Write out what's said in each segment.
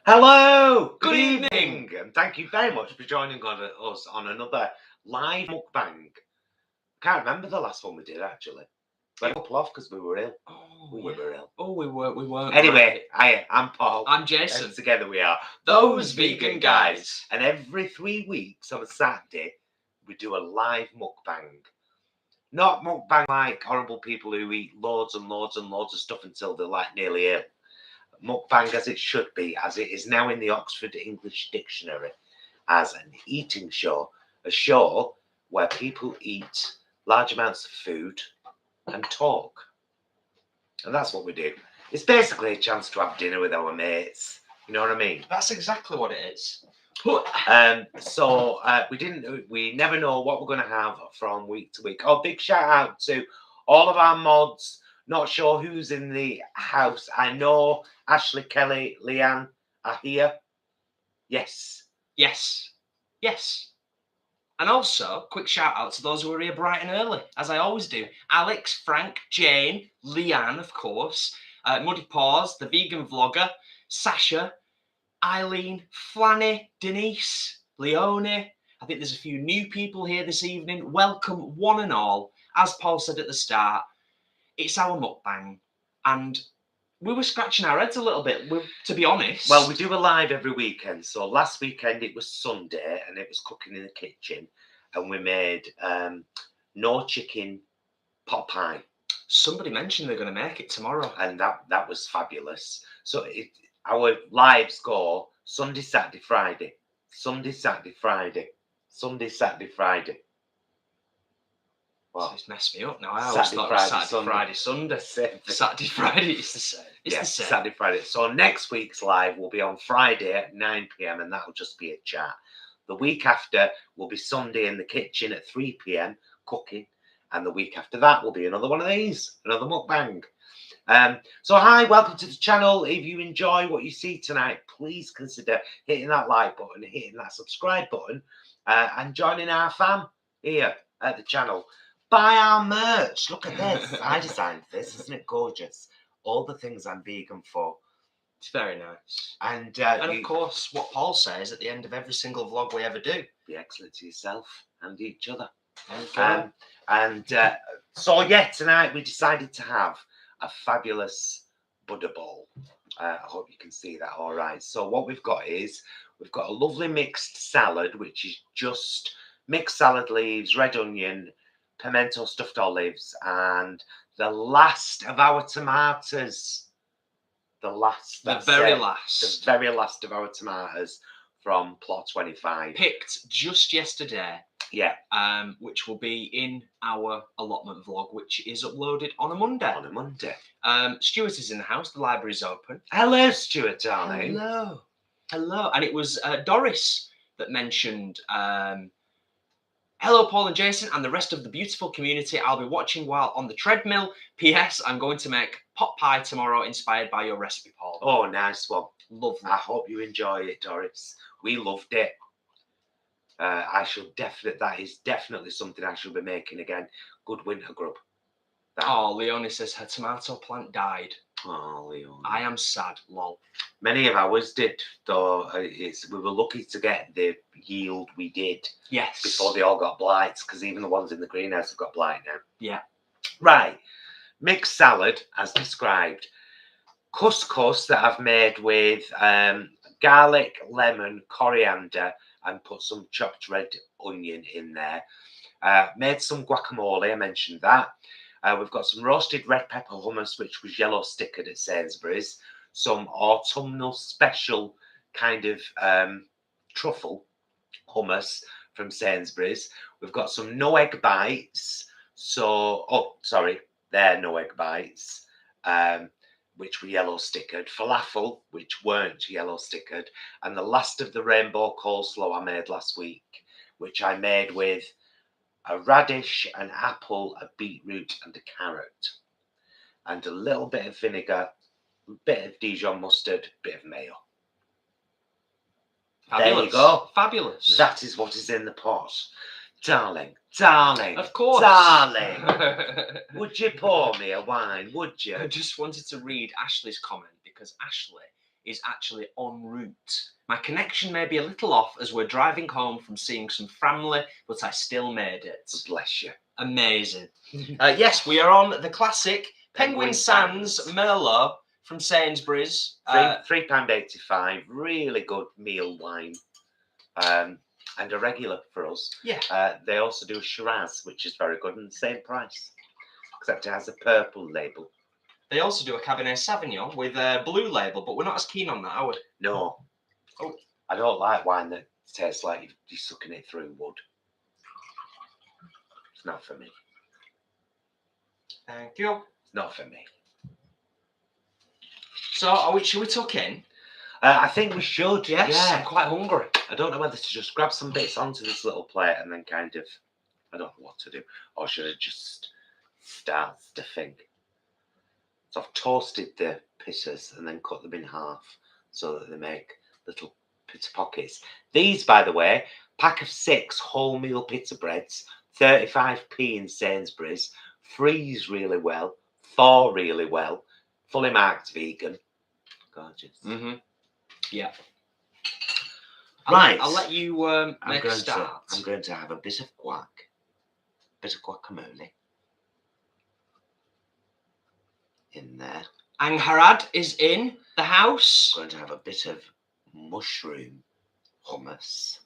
Hello! Good evening. Evening! And thank you very much for joining us on another live mukbang. Can't remember the last one we did actually. Went up off because we were ill. We were ill. Oh, we weren't. Anyway, I'm Paul. I'm Jason. And together we are Those vegan guys. And every 3 weeks on a Saturday, we do a live mukbang. Not mukbang like horrible people who eat loads and loads and loads of stuff until they're like nearly ill. Mukbang as it should be, as it is now in the Oxford English Dictionary, as an eating show, a show where people eat large amounts of food and talk. And that's what we do. It's basically a chance to have dinner with our mates. You know what I mean? That's exactly what it is. We never know what we're going to have from week to week. Oh, big shout out to all of our mods. Not sure who's in the house. I know Ashley, Kelly, Leanne are here. Yes. And also, quick shout out to those who are here bright and early, as I always do. Alex, Frank, Jane, Leanne, of course, Muddy Paws, the vegan vlogger, Sasha, Eileen, Flanny, Denise, Leone. I think there's a few new people here this evening. Welcome, one and all. As Paul said at the start, it's our mukbang, and we were scratching our heads a little bit, to be honest. Well, we do a live every weekend. So last weekend it was Sunday, and it was cooking in the kitchen, and we made no chicken pot pie. Somebody mentioned they're going to make it tomorrow, and that was fabulous. So our lives go Sunday, Saturday, Friday, Sunday, Saturday, Friday, Sunday, Saturday, Friday. Well, it's messed me up now. I always thought Saturday, Friday, Sunday. Saturday, Friday, it's the same. It's the same. Saturday, Friday. So next week's live will be on Friday at 9 p.m. and that'll just be a chat. The week after will be Sunday in the kitchen at 3 p.m. cooking. And the week after that will be another one of these, another mukbang. So hi, welcome to the channel. If you enjoy what you see tonight, please consider hitting that like button, hitting that subscribe button, and joining our fam here at the channel. Buy our merch. Look at this. I designed this. Isn't it gorgeous? All the things I'm vegan for. It's very nice. And of course, what Paul says at the end of every single vlog we ever do. Be excellent to yourself and each other. Okay. So yeah, tonight we decided to have a fabulous Buddha bowl. I hope you can see that all right. So what we've got a lovely mixed salad, which is just mixed salad leaves, red onion, pimento stuffed olives, and the last of our tomatoes. The very last of our tomatoes from plot 25. Picked just yesterday. Yeah. Which will be in our allotment vlog, which is uploaded on a Monday. Stuart is in the house. The library's open. Hello, Stuart, darling. Hello. And it was Doris that mentioned, hello, Paul and Jason, and the rest of the beautiful community. I'll be watching while on the treadmill. P.S. I'm going to make pot pie tomorrow, inspired by your recipe, Paul. Oh, nice one. Lovely. I hope you enjoy it, Doris. We loved it. That is definitely something I shall be making again. Good winter grub. Oh, Leonie says her tomato plant died. Oh, Leonie. I am sad, lol. Many of ours did, though. We were lucky to get the yield we did. Yes. Before they all got blights, because even the ones in the greenhouse have got blight now. Yeah. Right. Mixed salad, as described. Couscous that I've made with garlic, lemon, coriander, and put some chopped red onion in there. Made some guacamole, I mentioned that. We've got some roasted red pepper hummus, which was yellow stickered at Sainsbury's. Some autumnal special kind of truffle hummus from Sainsbury's. We've got some no egg bites. They're no egg bites. Which were yellow stickered, falafel, which weren't yellow stickered, and the last of the rainbow coleslaw I made last week, which I made with a radish, an apple, a beetroot, and a carrot, and a little bit of vinegar, a bit of Dijon mustard, a bit of mayo. Fabulous. There you go. Fabulous. That is what is in the pot. Darling. Of course. Darling. Would you pour me a wine? Would you? I just wanted to read Ashley's comment because Ashley is actually en route. My connection may be a little off as we're driving home from seeing some family, but I still made it. Bless you. Amazing. Yes, we are on the classic Penguin Sands Merlot from Sainsbury's. £3.85. Really good meal wine. And a regular for us. Yeah. They also do a Shiraz, which is very good and the same price, except it has a purple label. They also do a Cabernet Sauvignon with a blue label, but we're not as keen on that, are we? No. Oh. I don't like wine that tastes like you're sucking it through wood. It's not for me. Thank you. It's not for me. So, should we tuck in? I think we should. Yes, yeah. I'm quite hungry. I don't know whether to just grab some bits onto this little plate and then kind of, I don't know what to do. Or should I just start stuffing? So I've toasted the pizzas and then cut them in half so that they make little pizza pockets. These, by the way, pack of 6 wholemeal pizza breads, 35p in Sainsbury's, freeze really well, thaw really well, fully marked vegan. Gorgeous. Mm-hmm. Yeah. Right. I'll let you make a start. I'm going to have a bit of guac, bit of guacamole in there. Angharad is in the house. I'm going to have a bit of mushroom hummus.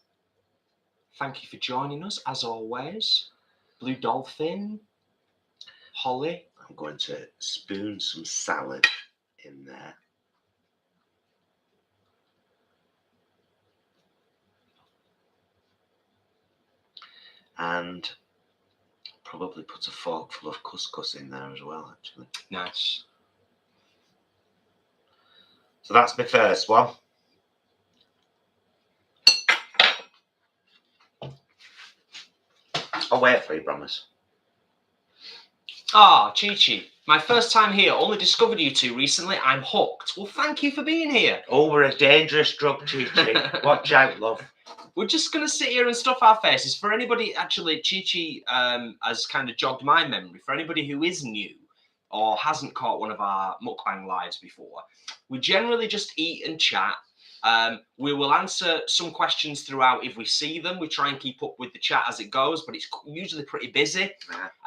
Thank you for joining us, as always. Blue Dolphin, Holly. I'm going to spoon some salad in there. And probably put a forkful of couscous in there as well, actually. Nice. So that's my first one. I'll wait for you, promise. Ah, Chi-Chi. My first time here. Only discovered you two recently. I'm hooked. Well, thank you for being here. Oh, we're a dangerous drug, Chi-Chi. Watch out, love. We're just going to sit here and stuff our faces. For anybody, actually, Chi-Chi has kind of jogged my memory. For anybody who is new or hasn't caught one of our mukbang lives before, we generally just eat and chat. We will answer some questions throughout if we see them. We try and keep up with the chat as it goes, but it's usually pretty busy.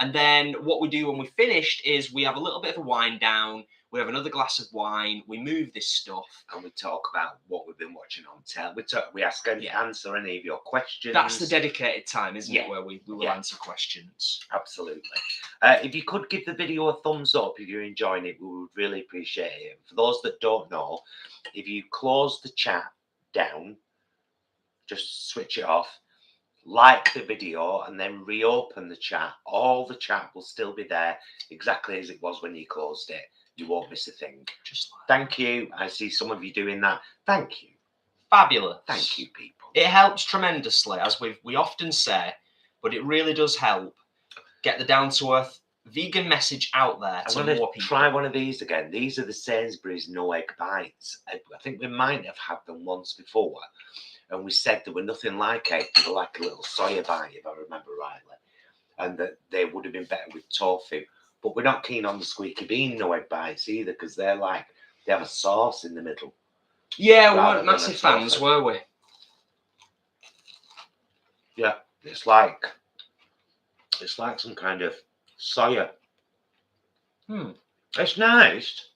And then what we do when we're finished is we have a little bit of a wind down. We have another glass of wine. We move this stuff. And we talk about what we've been watching on television. We ask and answer any of your questions. That's the dedicated time, isn't it, where we will answer questions. Absolutely. If you could give the video a thumbs up if you're enjoying it, we would really appreciate it. For those that don't know, if you close the chat down, just switch it off, like the video, and then reopen the chat, all the chat will still be there exactly as it was when you closed it. You won't miss a thing. Just like thank you. I see some of you doing that. Thank you. Fabulous. Thank you, people. It helps tremendously, as we often say, but it really does help get the down-to-earth vegan message out there to more people. Try one of these again. These are the Sainsbury's no egg bites. I think we might have had them once before, and we said there were nothing like egg. They were like a little soya bite, if I remember rightly, and that they would have been better with tofu. But we're not keen on the squeaky bean no egg bites either, because they have a sauce in the middle. Yeah, we weren't massive fans, were we? Yeah, it's like some kind of soya. It's nice.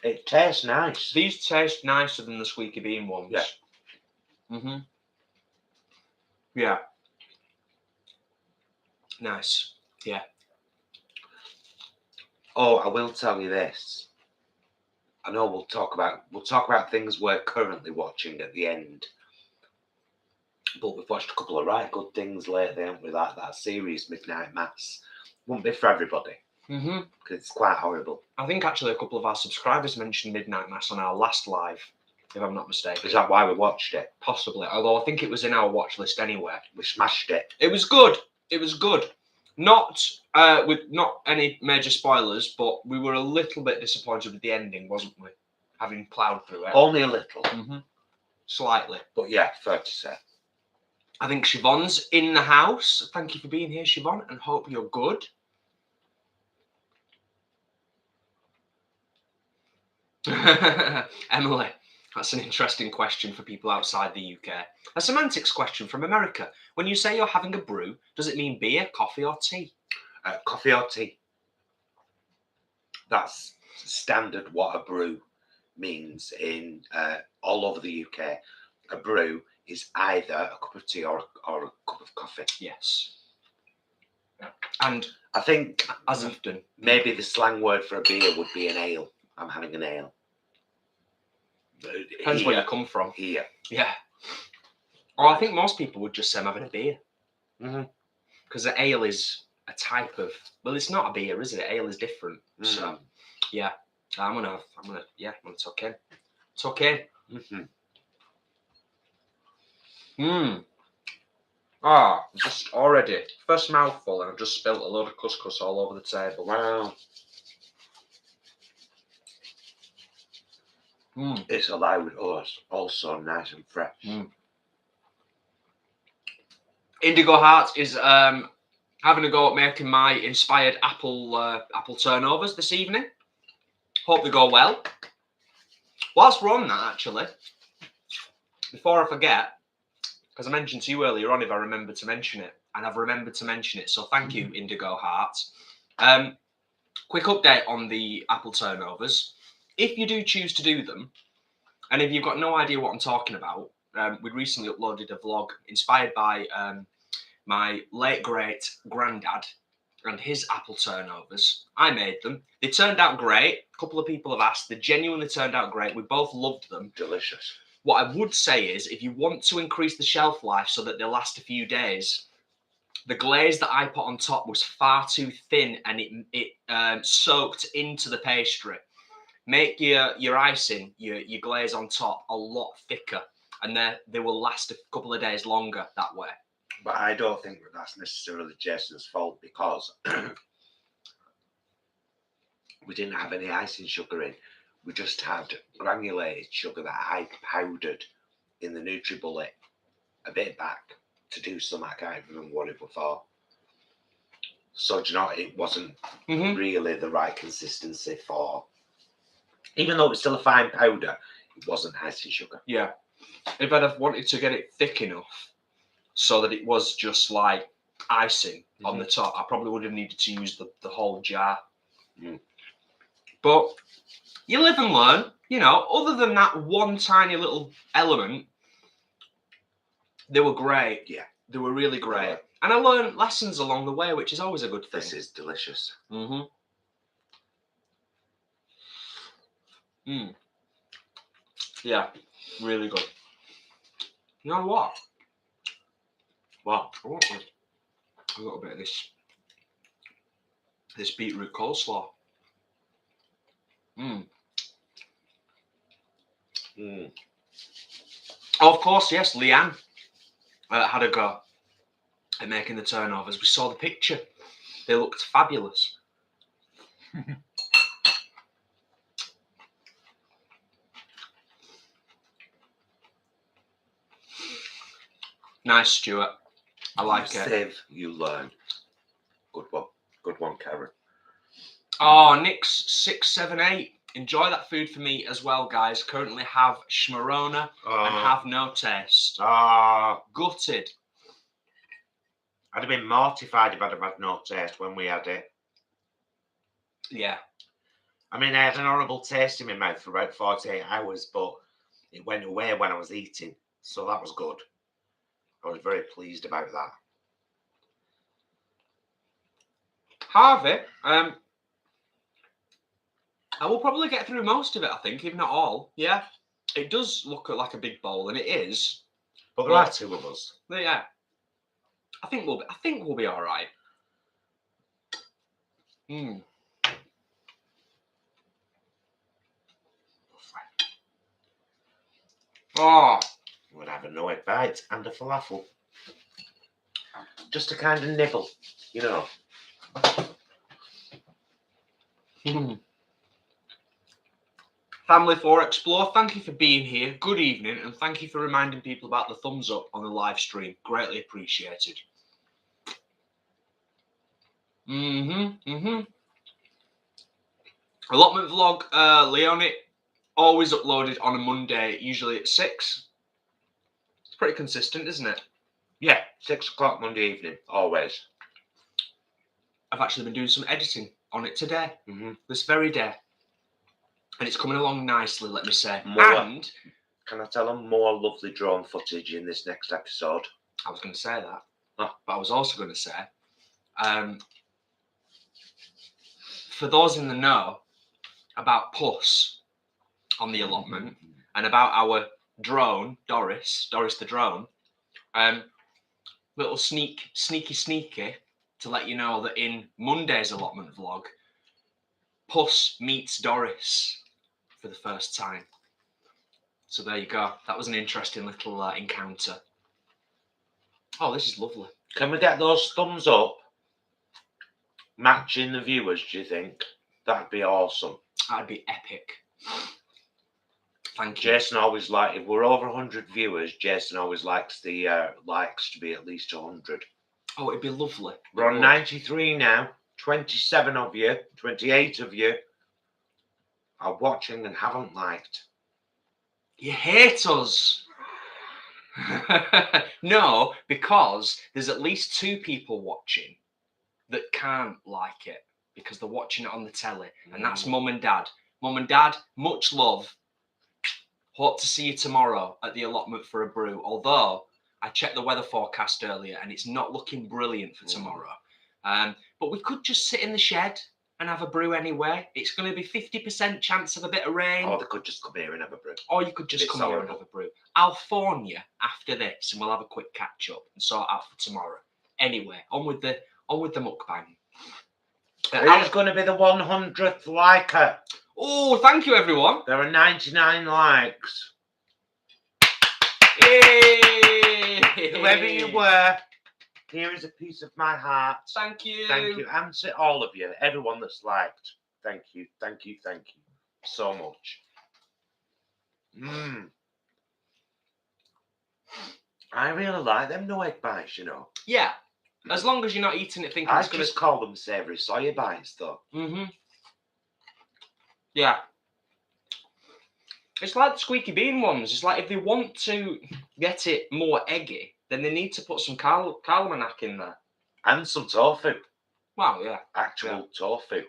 It tastes nice. These taste nicer than the squeaky bean ones. Yeah. Yeah. Nice. Yeah. Oh, I will tell you this. I know we'll talk about things we're currently watching at the end. But we've watched a couple of right good things lately, haven't we? Like that series, Midnight Mass. Won't be for everybody. Because it's quite horrible. I think actually a couple of our subscribers mentioned Midnight Mass on our last live, if I'm not mistaken. Is that why we watched it? Possibly. Although I think it was in our watch list anyway. We smashed it. It was good. It was good. Not with not any major spoilers, but we were a little bit disappointed with the ending, wasn't we? Having ploughed through it. Only a little. Slightly. But yeah, fair to say. I think Siobhan's in the house. Thank you for being here, Siobhan, and hope you're good. Emily, that's an interesting question for people outside the UK. A semantics question from America. When you say you're having a brew, does it mean beer, coffee, or tea? Coffee or tea. That's standard what a brew means in all over the UK. A brew is either a cup of tea or a cup of coffee. Yes. And I think as often, maybe the slang word for a beer would be an ale. I'm having an ale. Depends where you come from. Here. Yeah. Or I think most people would just say I'm having a beer. Mm-hmm. Because an ale is a type of, well, it's not a beer, is it? Ale is different. Mm. So, yeah. I'm gonna tuck in. Tuck in. Ah, just already. First mouthful and I've just spilt a load of couscous all over the table. Wow. It's alive with us, also nice and fresh. Indigo Heart is having a go at making my inspired apple turnovers this evening. Hope they go well. Whilst we're on that, actually, before I forget, because I mentioned to you earlier on if I remember to mention it, and I've remembered to mention it, so thank you, Indigo Heart. Quick update on the apple turnovers. If you do choose to do them, and if you've got no idea what I'm talking about, we recently uploaded a vlog inspired by my late great granddad and his apple turnovers. I made them. They turned out great. A couple of people have asked. They genuinely turned out great. We both loved them. Delicious. What I would say is, if you want to increase the shelf life so that they last a few days, the glaze that I put on top was far too thin and it soaked into the pastry. Make your icing, your glaze on top a lot thicker, and they will last a couple of days longer that way. But I don't think that's necessarily Jason's fault, because we didn't have any icing sugar in. We just had granulated sugar that I powdered in the NutriBullet a bit back to do some, I can't even remember what it was for. So, do you know, it wasn't really the right consistency for, even though it was still a fine powder, it wasn't icing sugar. Yeah. If I'd have wanted to get it thick enough so that it was just like icing on the top, I probably would have needed to use the whole jar. But you live and learn, you know. Other than that one tiny little element, they were great. Yeah. They were really great. Yeah. And I learned lessons along the way, which is always a good thing. This is delicious. Yeah, really good. You know what? What? I want a little bit of this beetroot coleslaw. Oh, of course, yes, Leanne had a go at making the turnovers. We saw the picture. They looked fabulous. Nice, Stuart. I like it. Save, you learn. Good one. Good one, Karen. Oh, Nix678. Enjoy that food for me as well, guys. Currently have schmarona and have no taste. Gutted. I'd have been mortified if I'd have had no taste when we had it. Yeah. I mean, I had an horrible taste in my mouth for about 48 hours, but it went away when I was eating. So that was good. I was very pleased about that. Harvey, I will probably get through most of it, I think, if not all. Yeah. It does look like a big bowl, and it is. But there are two of us. Yeah. I think we'll be all right. Oh, We'd have a no-egg bite and a falafel. Just a kind of nibble, you know. Family 4 Explore, thank you for being here. Good evening, and thank you for reminding people about the thumbs up on the live stream. Greatly appreciated. Allotment vlog, Leonie, Always uploaded on a Monday, usually at 6. It's pretty consistent, isn't it? Yeah, 6 o'clock Monday evening, always. I've actually been doing some editing on it today, Mm-hmm. this very day. And it's coming along nicely, let me say. More, and can I tell them more lovely drone footage in this next episode? I was going to say that. Oh. But I was also going to say, for those in the know about Puss on the allotment and about our drone, Doris the drone, little sneaky to let you know that in Monday's allotment vlog, Puss meets Doris for the first time. So there you go. That was an interesting little encounter. Oh, this is lovely. Can we get those thumbs up matching the viewers, do you think? That'd be awesome. That'd be epic. Thank you. Jason always if we're over 100 viewers, Jason always likes the likes to be at least 100. Oh, it'd be lovely. We're on 93 now. 27 of you, 28 of you are watching and haven't liked. You hate us. No, because there's at least 2 people watching that can't like it because they're watching it on the telly, and that's Mum and Dad. Mum and Dad, much love. Hope to see you tomorrow at the allotment for a brew. Although I checked the weather forecast earlier and it's not looking brilliant for tomorrow. But we could just sit in the shed and have a brew anyway. It's going to be 50% chance of a bit of rain. Or they could just come here and have a brew. Or you could just come here and have a brew. I'll phone you after this and we'll have a quick catch up and sort out for tomorrow. Anyway, on with the mukbang. Who's going to be the 100th liker? Oh, thank you, everyone. There are 99 likes. Yay! Whoever you were, here is a piece of my heart. Thank you. Thank you. And to all of you, everyone that's liked. Thank you. Thank you. Thank you so much. I really like them no egg bites, you know. Yeah. As long as you're not eating it thinking I it's going to... just call them savoury soya bites, though. Yeah. It's like the squeaky bean ones. It's like if they want to get it more eggy, then they need to put some almanac in there. And some tofu. Wow, yeah. Actual tofu.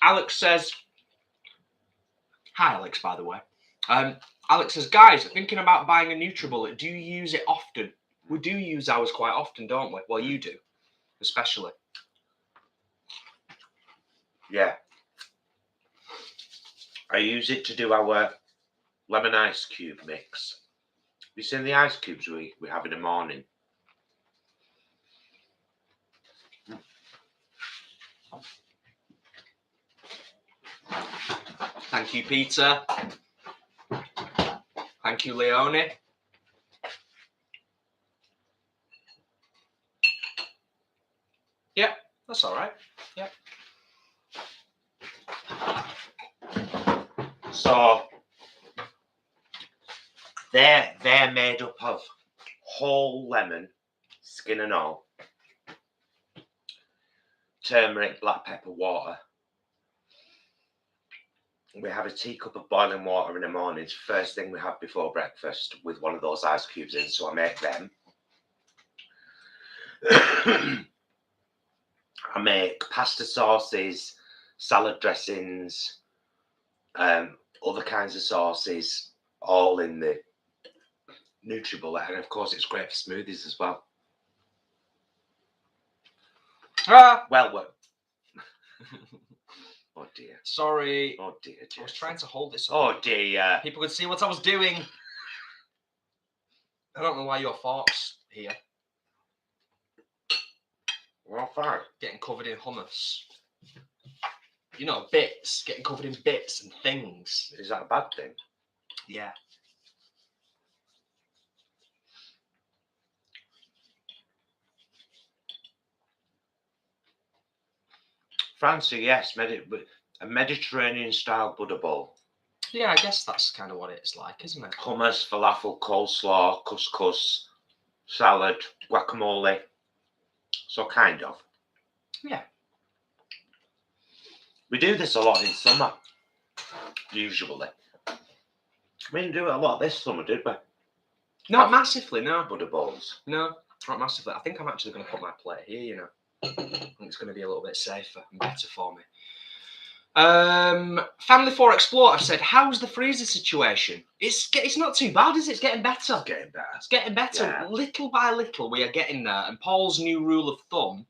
Alex says... Hi, Alex, by the way. Alex says, guys, thinking about buying a NutriBullet, do you use it often? We do use ours quite often, don't we? Well, you do, especially. Yeah. I use it to do our lemon ice cube mix. Have you seen the ice cubes we have in the morning? Thank you, Peter. Thank you, Leone. Yep, that's all right. Yep. So they're made up of whole lemon, skin and all, turmeric, black pepper, water. We have a teacup of boiling water in the mornings, first thing we have before breakfast, with one of those ice cubes in, so I make them. I make pasta sauces, salad dressings, other kinds of sauces, all in the NutriBullet, and of course it's great for smoothies as well. Well. Oh dear. Sorry. Oh dear. I was trying to hold this up. Oh dear. People could see what I was doing. I don't know why your fork's here. Well, fine. Getting covered in hummus. You know, bits. Getting covered in bits and things. Is that a bad thing? Yeah. Fancy, yes. A Mediterranean-style Buddha bowl. Yeah, I guess that's kind of what it's like, isn't it? Hummus, falafel, coleslaw, couscous, salad, guacamole. So kind of. Yeah. We do this a lot in summer, usually. We didn't do it a lot this summer, did we? Not massively, no. Butter balls. No, not massively. I think I'm actually going to put my plate here, you know. I think it's going to be a little bit safer and better for me. Family 4 Explorer said, how's the freezer situation? It's not too bad, is it? It's getting better. It's getting better. It's getting better. Yeah. Little by little, we are getting there. And Paul's new rule of thumb,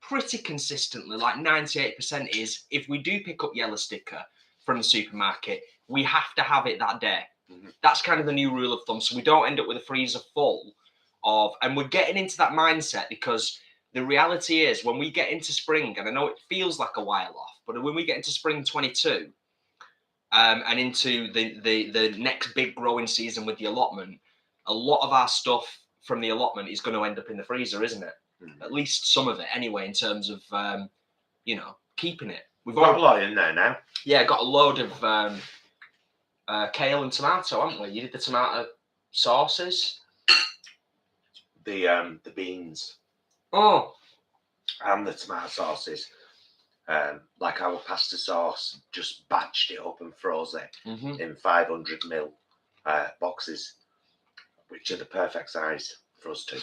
pretty consistently, like 98% is, if we do pick up yellow sticker from the supermarket, we have to have it that day. Mm-hmm. That's kind of the new rule of thumb. So we don't end up with a freezer full of, and we're getting into that mindset because the reality is when we get into spring, and I know it feels like a while off, but when we get into spring 22 and into the next big growing season with the allotment, a lot of our stuff from the allotment is going to end up in the freezer, isn't it? Mm. At least some of it anyway, in terms of, you know, keeping it. We've got a lot in there now. Yeah, got a load of kale and tomato, haven't we? You did the tomato sauces. The beans. Oh. And the tomato sauces. Like our pasta sauce, just batched it up and froze it in 500ml boxes, which are the perfect size for us to.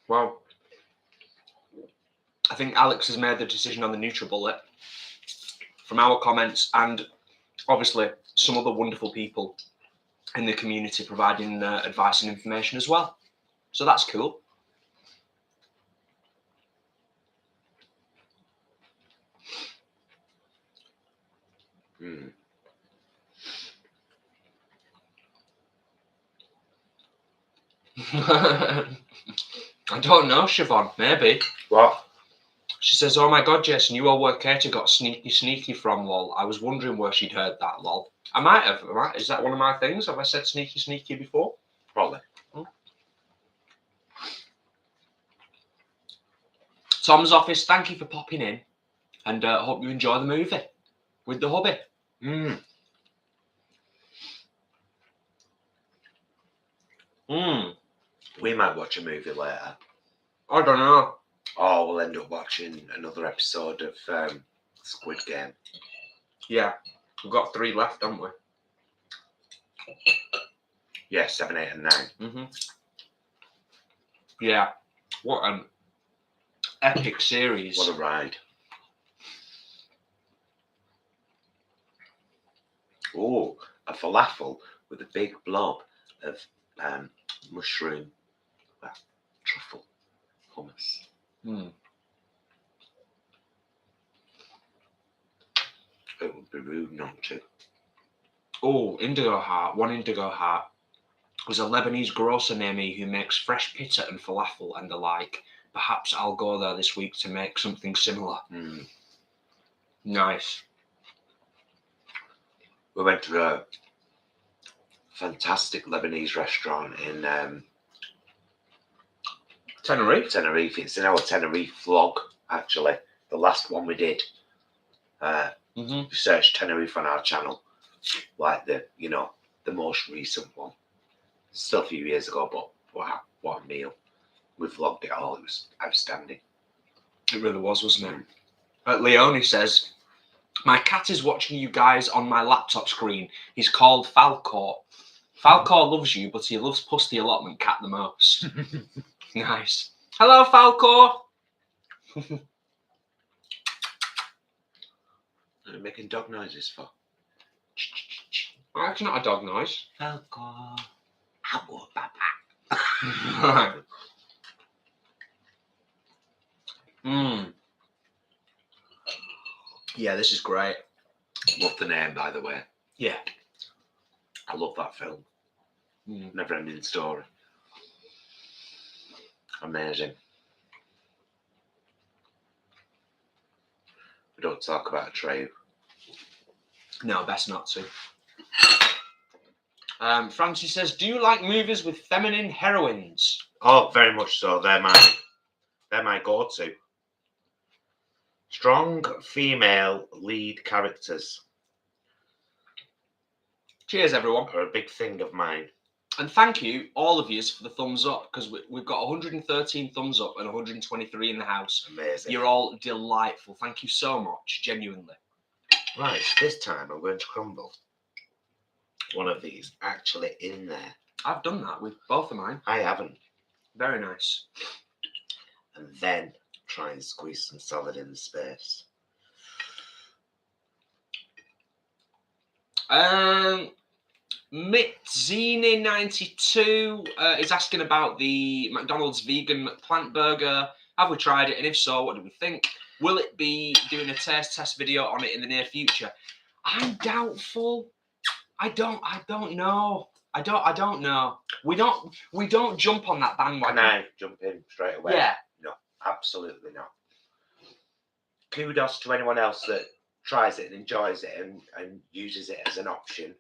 Well, I think Alex has made the decision on the NutriBullet from our comments and obviously some other wonderful people in the community providing advice and information as well. So that's cool. I don't know, Siobhan. Maybe. What? She says, oh my God, Jason, you are where Katie got sneaky from, lol. I was wondering where she'd heard that, lol. I might have. Is that one of my things? Have I said sneaky before? Probably. Tom's office, thank you for popping in. And I hope you enjoy the movie with the hubby. We might watch a movie later. I don't know. Or we'll end up watching another episode of Squid Game. Yeah. We've got 3 left, haven't we? Yeah, 7, 8 and 9. Yeah. What an epic series. What a ride. Oh, a falafel with a big blob of mushroom, truffle hummus. It would be rude not to. Oh, Indigo Heart. One Indigo Heart. There's a Lebanese grocer near me who makes fresh pita and falafel and the like. Perhaps I'll go there this week to make something similar. Nice. We went to a fantastic Lebanese restaurant in Tenerife. Tenerife. It's in our Tenerife vlog, actually. The last one we did. We searched Tenerife on our channel. Like the most recent one. Still a few years ago, but wow, what a meal. We vlogged it all. It was outstanding. It really was, wasn't it? Leonie says, my cat is watching you guys on my laptop screen. He's called Falcor. Falcor loves you, but he loves Puss the Allotment Cat the most. Nice. Hello, Falcor. What are you making dog noises for? Oh, that's not a dog noise. Falcor. Hello, Papa. Yeah, this is great. Love the name, by the way. Yeah. I love that film. Never ending story. Amazing. We don't talk about Atreyu. No, best not to. Francie says, do you like movies with feminine heroines? Oh, very much so. They're my go-to. Strong female lead characters. Cheers, everyone. Are a big thing of mine. And thank you, all of you, for the thumbs up, because we've got 113 thumbs up and 123 in the house. Amazing. You're all delightful. Thank you so much, genuinely. Right, this time I'm going to crumble one of these actually in there. I've done that with both of mine. I haven't. Very nice. And then try and squeeze some salad in the space. Mitzini92 is asking about the McDonald's vegan plant burger. Have we tried it? And if so, what do we think? Will it be doing a taste test video on it in the near future? I'm doubtful. I don't know. I don't know. We don't jump on that bandwagon. Can I jump in straight away? Yeah. No, absolutely not. Kudos to anyone else that tries it and enjoys it and uses it as an option.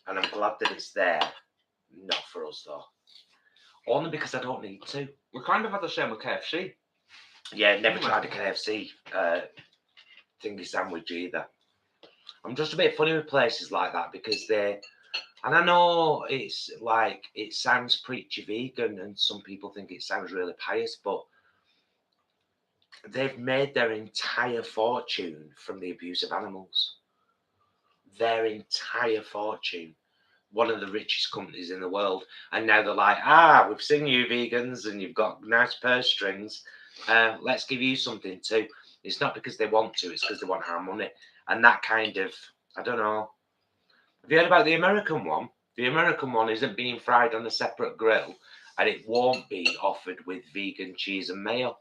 And I'm glad that it's there. Not for us though. Only because I don't need to. We kind of had the same with KFC. Yeah, never tried a KFC thingy sandwich either. I'm just a bit funny with places like that because they, and I know it's like, it sounds preachy vegan and some people think it sounds really pious, but they've made their entire fortune from the abuse of animals. Their entire fortune. One of the richest companies in the world. And now they're like, we've seen you vegans and you've got nice purse strings. Let's give you something too. It's not because they want to, it's because they want our money. And that kind of, I don't know. Have you heard about the American one? The American one isn't being fried on a separate grill and it won't be offered with vegan cheese and mayo.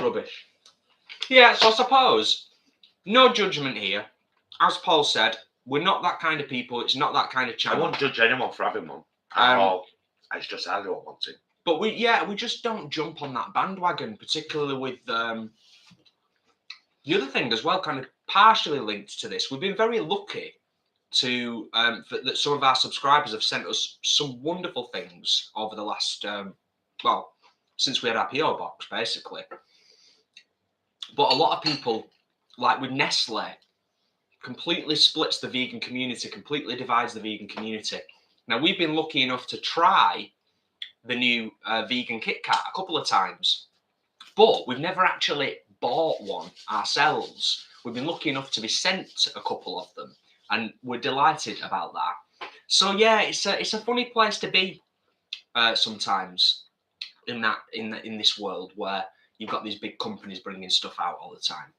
Rubbish. Yeah, so I suppose, no judgment here. As Paul said, we're not that kind of people. It's not that kind of I channel. won't judge anyone for having one at all. It's just I don't want to. But we just don't jump on that bandwagon, particularly with the other thing as well, kind of partially linked to this. We've been very lucky to that some of our subscribers have sent us some wonderful things over the last since we had our PO box basically. But a lot of people, like with Nestle, completely splits the vegan community, completely divides the vegan community. Now, we've been lucky enough to try the new vegan Kit Kat a couple of times, but we've never actually bought one ourselves. We've been lucky enough to be sent a couple of them, and we're delighted about that. So yeah, it's a funny place to be sometimes in this world where you've got these big companies bringing stuff out all the time.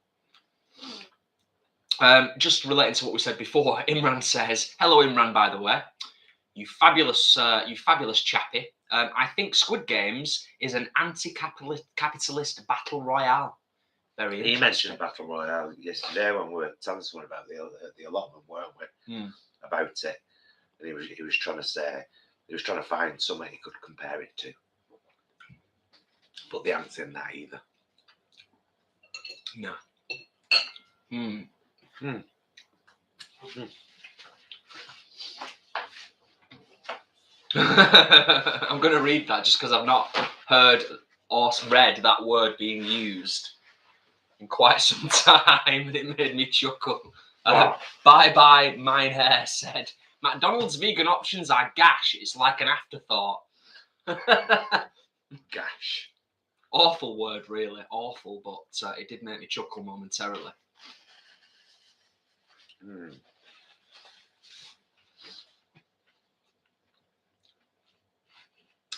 Just relating to what we said before, Imran says, hello Imran, by the way, you fabulous chappy. I think Squid Games is an anti-capitalist battle royale. Very interesting. He mentioned Battle Royale yesterday when we were telling someone about the allotment, weren't we? About it. And he was trying to say, he was trying to find something he could compare it to. But they haven't seen that either. No. I'm going to read that just because I've not heard or read that word being used in quite some time, and it made me chuckle. Bye, mine hair said, McDonald's vegan options are gash. It's like an afterthought. Gash. Awful word, really. Awful, but it did make me chuckle momentarily.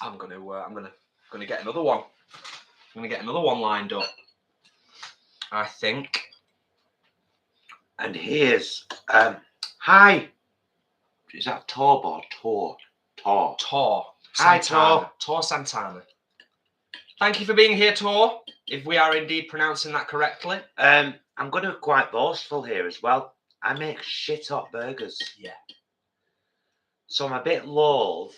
I'm gonna get another one. I'm gonna get another one lined up, I think. And here's hi. Is that Tor or Tor? Tor. Hi, Santana. Tor Santana. Thank you for being here, Tor. If we are indeed pronouncing that correctly. I'm going to be quite boastful here as well. I make shit hot burgers. Yeah. So I'm a bit loath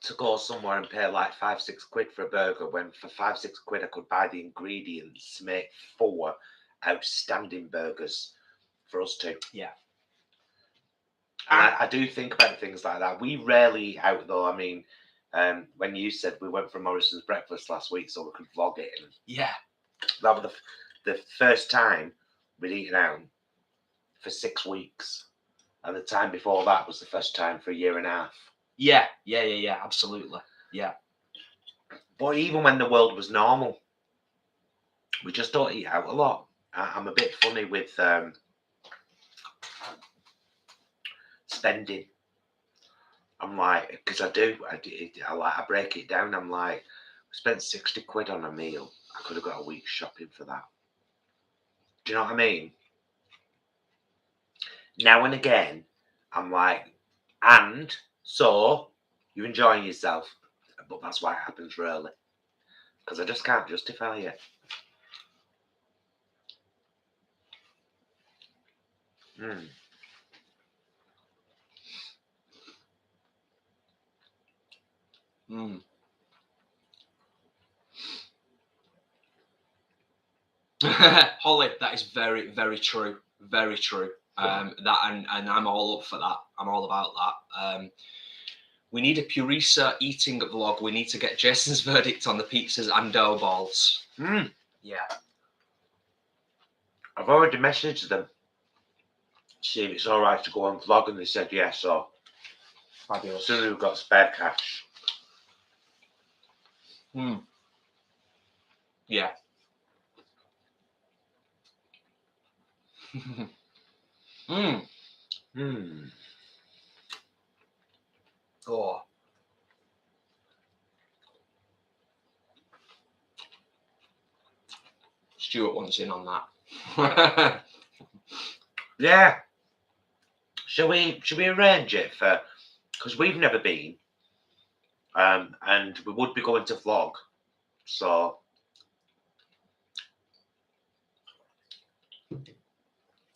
to go somewhere and pay like 5-6 quid for a burger when for 5-6 quid I could buy the ingredients to make 4 outstanding burgers for us two. Yeah. And I do think about things like that. We rarely eat out though. I mean, when you said we went for Morrison's breakfast last week so we could vlog it. And yeah. That was the first time we'd eaten out for 6 weeks. And the time before that was the first time for a year and a half. Yeah, absolutely. Yeah. But even when the world was normal, we just don't eat out a lot. I'm a bit funny with spending. I'm like, because I break it down. I'm like, we spent 60 quid on a meal. I could have got a week's shopping for that. Do you know what I mean? Now and again, I'm like, and so you're enjoying yourself, but that's why it happens rarely, because I just can't justify it. Holly, that is very, very true. Very true. That and I'm all up for that. I'm all about that. We need a Purisa eating vlog. We need to get Jason's verdict on the pizzas and dough balls. Yeah. I've already messaged them, see if it's all right to go on vlog, and they said yes. So Fabulous. As soon as we've got spare cash. Yeah. Oh. Stuart wants in on that. Yeah. Shall we arrange it for, because we've never been, and we would be going to vlog, so.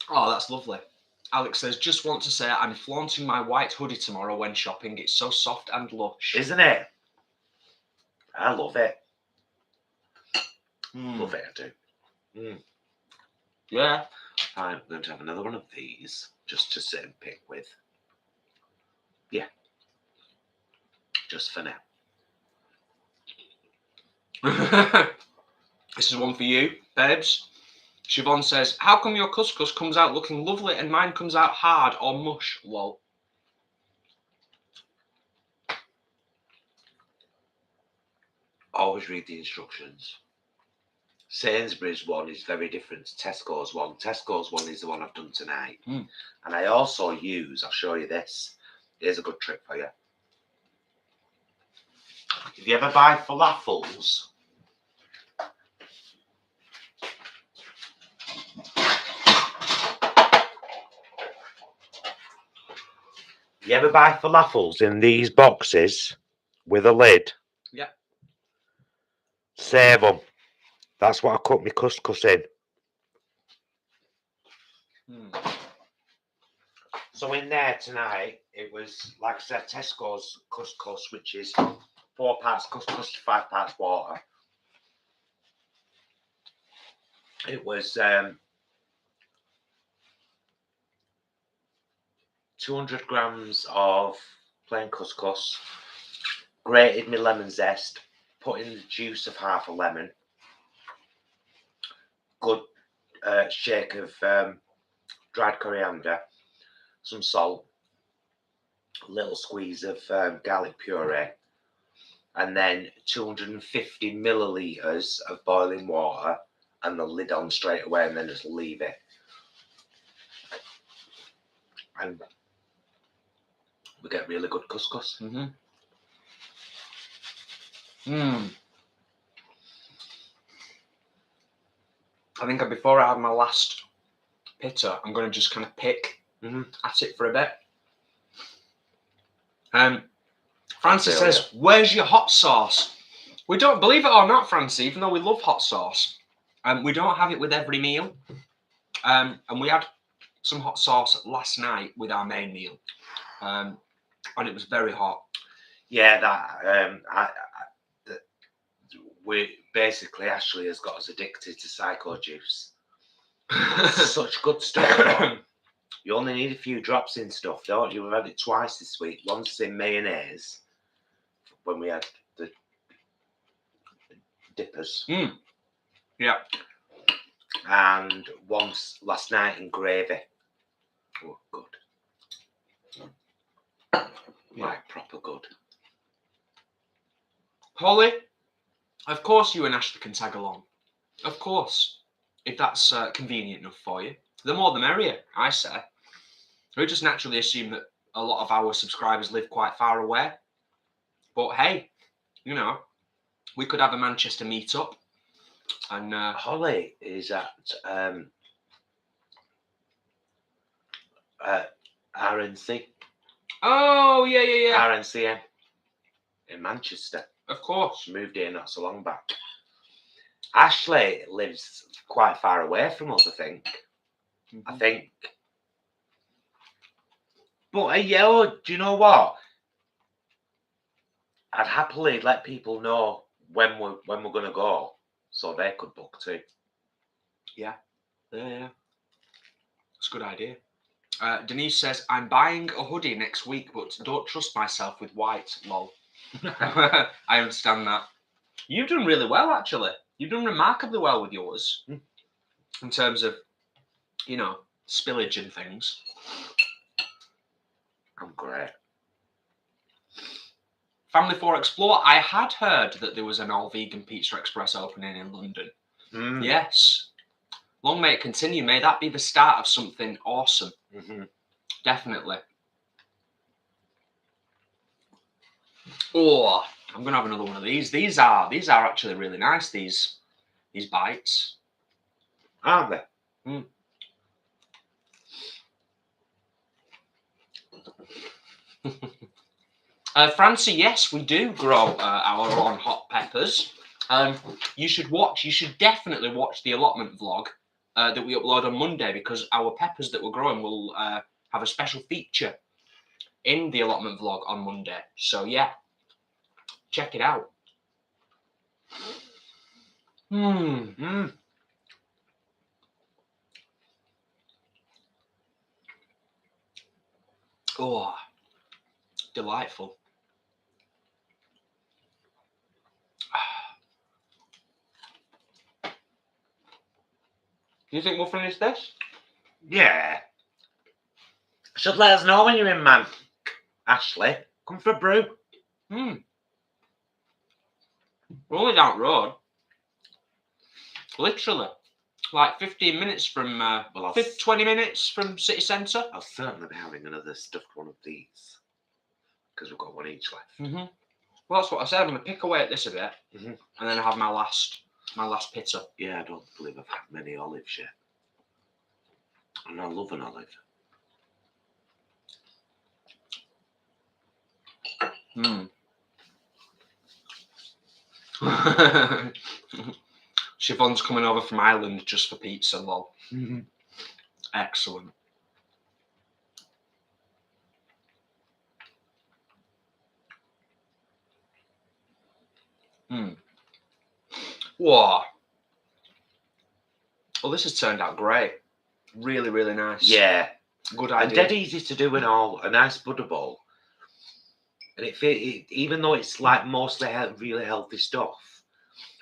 Oh, that's lovely. Alex says, just want to say I'm flaunting my white hoodie tomorrow when shopping. It's so soft and lush. Isn't it? I love it. Love it, I do. Yeah. I'm going to have another one of these just to sit and pick with. Yeah. Just for now. This is one for you, babes. Siobhan says, how come your couscous comes out looking lovely and mine comes out hard or mush? Lol. Always read the instructions. Sainsbury's one is very different to Tesco's one. Tesco's one is the one I've done tonight. And I also use, I'll show you this. Here's a good trick for you. If you ever buy falafels, in these boxes with a lid? Yeah. Save them. That's what I cook my couscous in. So in there tonight, it was, like I said, Tesco's couscous, which is 4 parts couscous, 5 parts water. It was 200 grams of plain couscous, grated my lemon zest, put in the juice of half a lemon, good shake of dried coriander, some salt, a little squeeze of garlic puree, and then 250 millilitres of boiling water, and the lid on straight away, and then just leave it. And we get really good couscous. I think before I have my last pita, I'm going to just kind of pick at it for a bit. Francie says, where's your hot sauce? We don't, believe it or not, Francie, even though we love hot sauce, we don't have it with every meal. And we had some hot sauce last night with our main meal. And it was very hot. Yeah, we basically, Ashley has got us addicted to Psycho Juice. Such good stuff. You only need a few drops in stuff, don't you? We've had it twice this week. Once in mayonnaise when we had the dippers. Yeah. And once last night in gravy. Oh, good. Like proper good. Holly, of course you and Ashley can tag along. Of course, if that's convenient enough for you. The more the merrier, I say. We just naturally assume that a lot of our subscribers live quite far away. But hey, you know, we could have a Manchester meet-up. And Holly is at RNC. Oh, yeah. RNCM in Manchester. Of course. She moved here not so long back. Ashley lives quite far away from us, I think. But yeah, do you know what? I'd happily let people know when we're gonna go, so they could book too. Yeah. It's a good idea. Denise says, I'm buying a hoodie next week, but don't trust myself with white, lol. I understand that. You've done really well, actually. You've done remarkably well with yours. In terms of, you know, spillage and things. I'm great. Family 4 Explore, I had heard that there was an all-vegan Pizza Express opening in London. Yes. Long may it continue. May that be the start of something awesome. Definitely. Oh, I'm going to have another one of these. These are actually really nice, these bites. Aren't they? Francie, yes, we do grow our own hot peppers. You should definitely watch the allotment vlog that we upload on Monday, because our peppers that we're growing will have a special feature in the allotment vlog on Monday. So yeah, check it out. Oh, delightful. Do you think we'll finish this? Yeah. Should let us know when you're in, man. Ashley, come for a brew. We're only down the road. Literally. Like 15 minutes from, 20 minutes from city centre. I'll certainly be having another stuffed one of these, because we've got one each left. Well, that's what I said. I'm going to pick away at this a bit, and then have my last pizza. Yeah, I don't believe I've had many olives yet. And I love an olive. Siobhan's coming over from Ireland just for pizza, lol. Excellent. Whoa. Well, this has turned out great. Really, really nice. Yeah. Good idea. And dead easy to do and all. A nice butter bowl. And it even though it's like mostly really healthy stuff.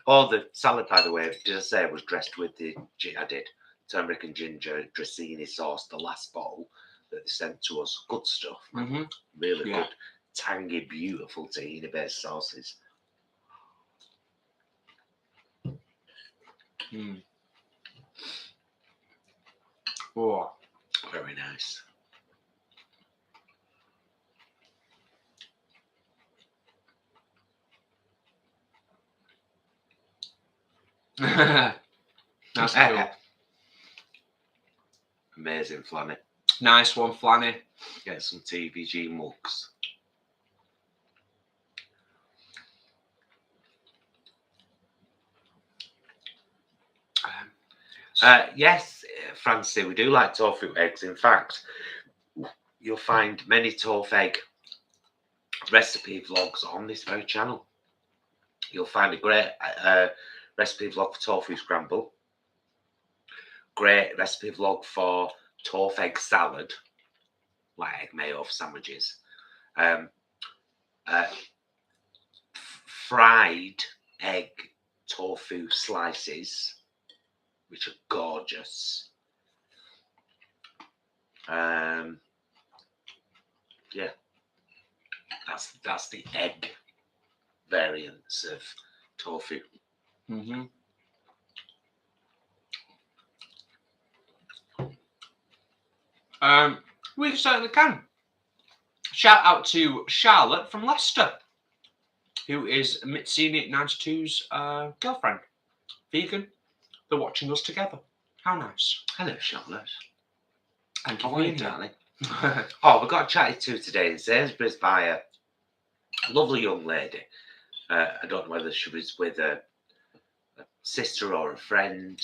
Oh, the salad, by the way, did I say, was dressed with turmeric and ginger dressini sauce, the last bowl that they sent to us. Good stuff, man. Really good, tangy, beautiful tahini-based sauces. Oh, very nice. That's cool. Amazing, Flanny. Nice one, Flanny. Get some TVG mugs. Yes, Francie, we do like tofu eggs. In fact, you'll find many tofu egg recipe vlogs on this very channel. You'll find a great recipe vlog for tofu scramble. Great recipe vlog for tofu egg salad, like egg mayo for sandwiches. Fried egg tofu slices, which are gorgeous. Yeah. That's the egg variants of tofu. Mm-hmm. We certainly can. Shout out to Charlotte from Leicester, who is Mitsini 92's girlfriend. Vegan. They're watching us together. How nice. Hello, Charlotte. Thank you How for are you, being here. darling? Oh, we got chatted to today in Sainsbury's by a lovely young lady. I don't know whether she was with a sister or a friend,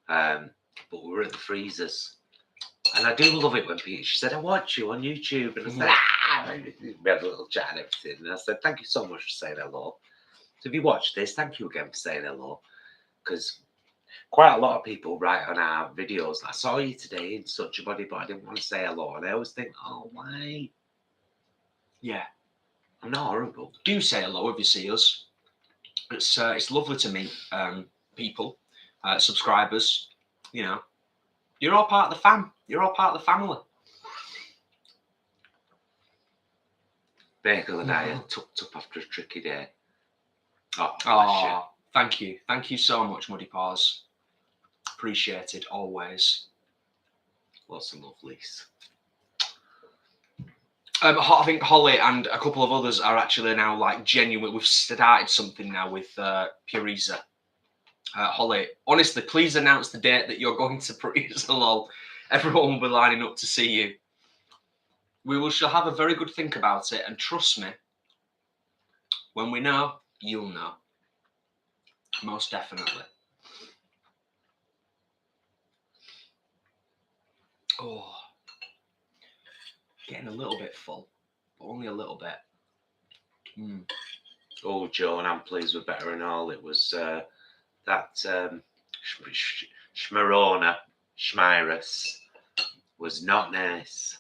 but we were at the freezers. And I do love it when people, she said, I watch you on YouTube. And I said, we had a little chat and everything. And I said, thank you so much for saying hello. So if you watch this, thank you again for saying hello. Because quite a lot of people write on our videos, I saw you today in such a body, but I didn't want to say hello. And I always think, oh, why? Yeah. I'm not horrible. Do say hello if you see us. It's lovely to meet people, subscribers. You know, you're all part of the fam. You're all part of the family. Bagel and I are tucked up after a tricky day. Oh, thank you. Thank you so much, Muddy Paws. Appreciated, always. Lots of lovelies. I think Holly and a couple of others are actually now like genuine. We've started something now with Pureza. Holly, honestly, please announce the date that you're going to Pureza. Lol. Everyone will be lining up to see you. We shall have a very good think about it, and trust me, when we know, you'll know. Most definitely. Oh, getting a little bit full, but only a little bit. Oh, Joan, I'm pleased with better and all. It was that Schmirus was not nice.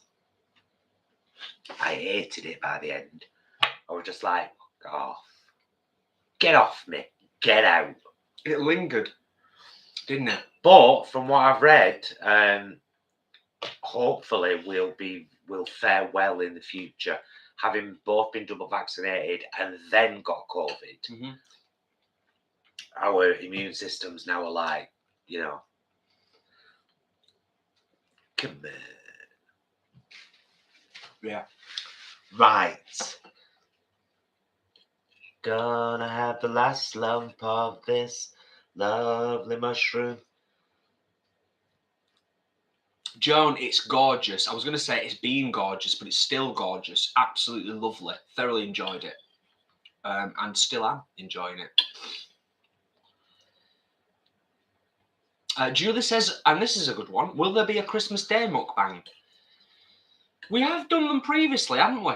I hated it by the end. I was just like, oh, get off me, get out. It lingered, didn't it? But from what I've read, hopefully we'll fare well in the future, having both been double vaccinated and then got COVID. Mm-hmm. Our immune systems now are like, you know, come on. Yeah. Right. Gonna have the last lump of this lovely mushroom. Joan, it's gorgeous. I was going to say it's been gorgeous, but it's still gorgeous. Absolutely lovely. Thoroughly enjoyed it. And still am enjoying it. Julie says, and this is a good one, will there be a Christmas Day mukbang? We have done them previously, haven't we?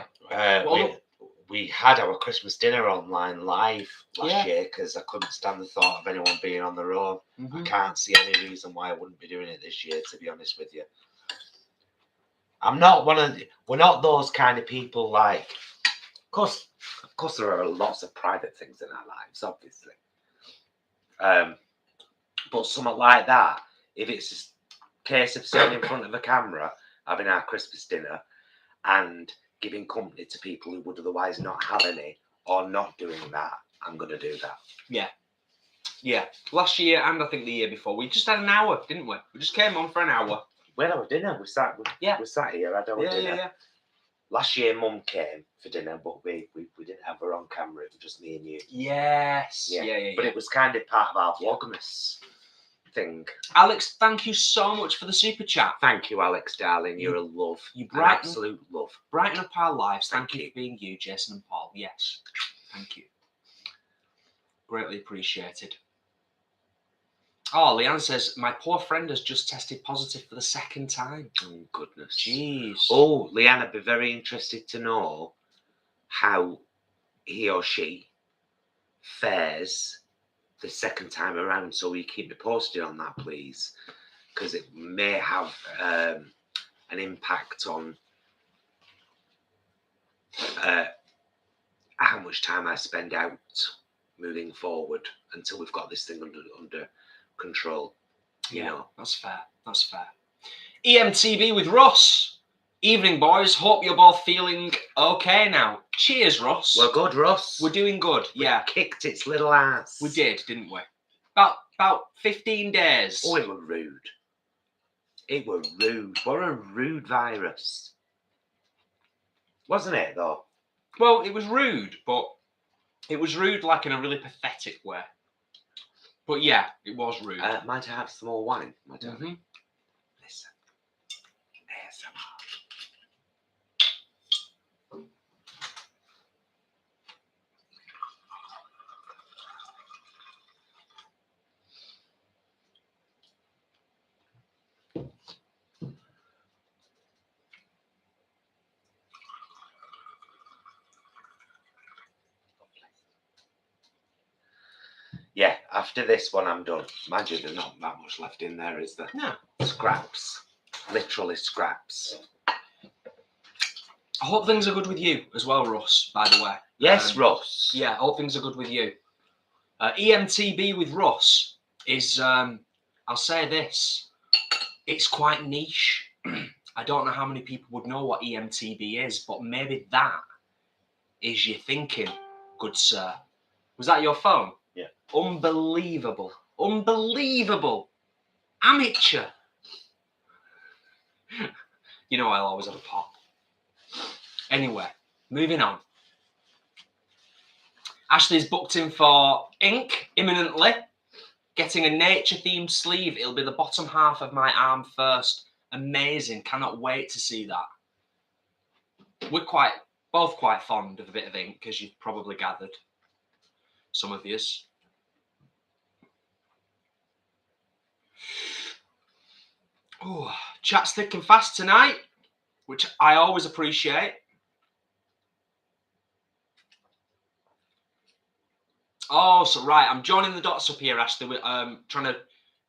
We had our Christmas dinner online live last year because I couldn't stand the thought of anyone being on their own. Mm-hmm. I can't see any reason why I wouldn't be doing it this year, to be honest with you. I'm not we're not those kind of people like, of course there are lots of private things in our lives, obviously. But something like that, if it's a case of sitting in front of a camera, having our Christmas dinner and giving company to people who would otherwise not have any or not doing that, I'm going to do that. Yeah. Yeah. Last year and I think the year before, we just had an hour, didn't we? We just came on for an hour. We had our dinner. We sat here, had our dinner. Yeah. Last year, Mum came for dinner, but we didn't have her on camera. It was just me and you. Yes. Yeah. But it was kind of part of our Vlogmas thing. Alex, thank you so much for the super chat. Thank you, Alex, darling. You're a love. You an absolute love. Brighten up our lives. Thank you for being you, Jason and Paul. Yes. Thank you. Greatly appreciated. Oh, Leanne says, my poor friend has just tested positive for the second time. Oh, goodness. Jeez. Oh, Leanne, I'd be very interested to know how he or she fares the second time around. So will you keep me posted on that, please? Because it may have an impact on how much time I spend out moving forward until we've got this thing under control. You know, that's fair. EMTV with Ross. Evening, boys. Hope you're both feeling okay now. Cheers, Russ. We're good, Russ. We're doing good. Yeah. We kicked its little ass. We did, didn't we? About 15 days. Oh, it were rude. It were rude. What a rude virus. Wasn't it, though? Well, it was rude, but it was rude like in a really pathetic way. But yeah, it was rude. Might I have some more wine? Mm-hmm. Listen. ASMR. Yeah, after this one, I'm done. Mind you, there's not that much left in there, is there? No. Scraps. Literally scraps. I hope things are good with you as well, Russ, by the way. Yes, Russ. Yeah, I hope things are good with you. EMTB with Russ is, I'll say this, it's quite niche. I don't know how many people would know what EMTB is, but maybe that is your thinking, good sir. Was that your phone? Yeah. Unbelievable. Unbelievable. Amateur. You know I'll always have a pop. Anyway, moving on. Ashley's booked in for ink imminently. Getting a nature-themed sleeve. It'll be the bottom half of my arm first. Amazing. Cannot wait to see that. We're both quite fond of a bit of ink, as you've probably gathered. Some of yous. Oh, chat's thick and fast tonight, which I always appreciate. Oh, so right, I'm joining the dots up here, Ashley. We're trying to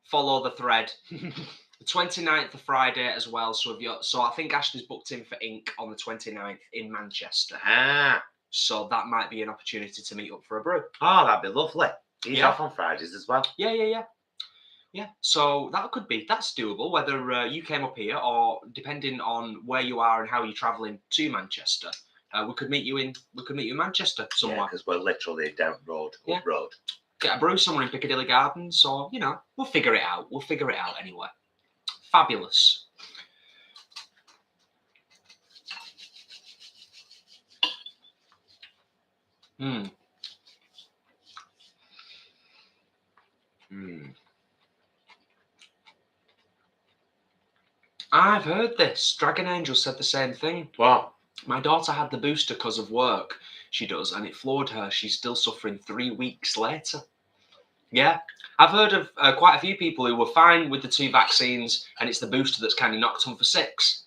follow the thread. The 29th of Friday as well. So I think Ashley's booked in for ink on the 29th in Manchester. Ah. So that might be an opportunity to meet up for a brew. Oh, that'd be lovely. He's off on Fridays as well. Yeah, so that's doable, whether you came up here or depending on where you are and how you're travelling to Manchester. We could meet you in Manchester somewhere. Yeah, because we're literally down road, up road. Get a brew somewhere in Piccadilly Gardens, or we'll figure it out. We'll figure it out anyway. Fabulous. I've heard this. Dragon Angel said the same thing. What? My daughter had the booster because of work. She does, and it floored her. She's still suffering 3 weeks later. Yeah. I've heard of quite a few people who were fine with the 2 vaccines, and it's the booster that's kind of knocked them for 6.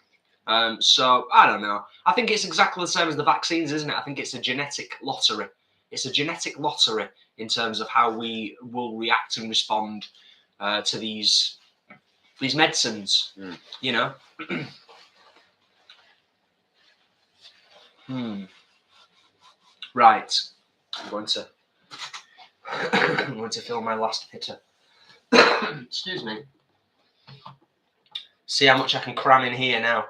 So, I don't know. I think it's exactly the same as the vaccines, isn't it? I think it's a genetic lottery. It's a genetic lottery in terms of how we will react and respond to these medicines, Right. I'm going to fill my last pitter. Excuse me. See how much I can cram in here now.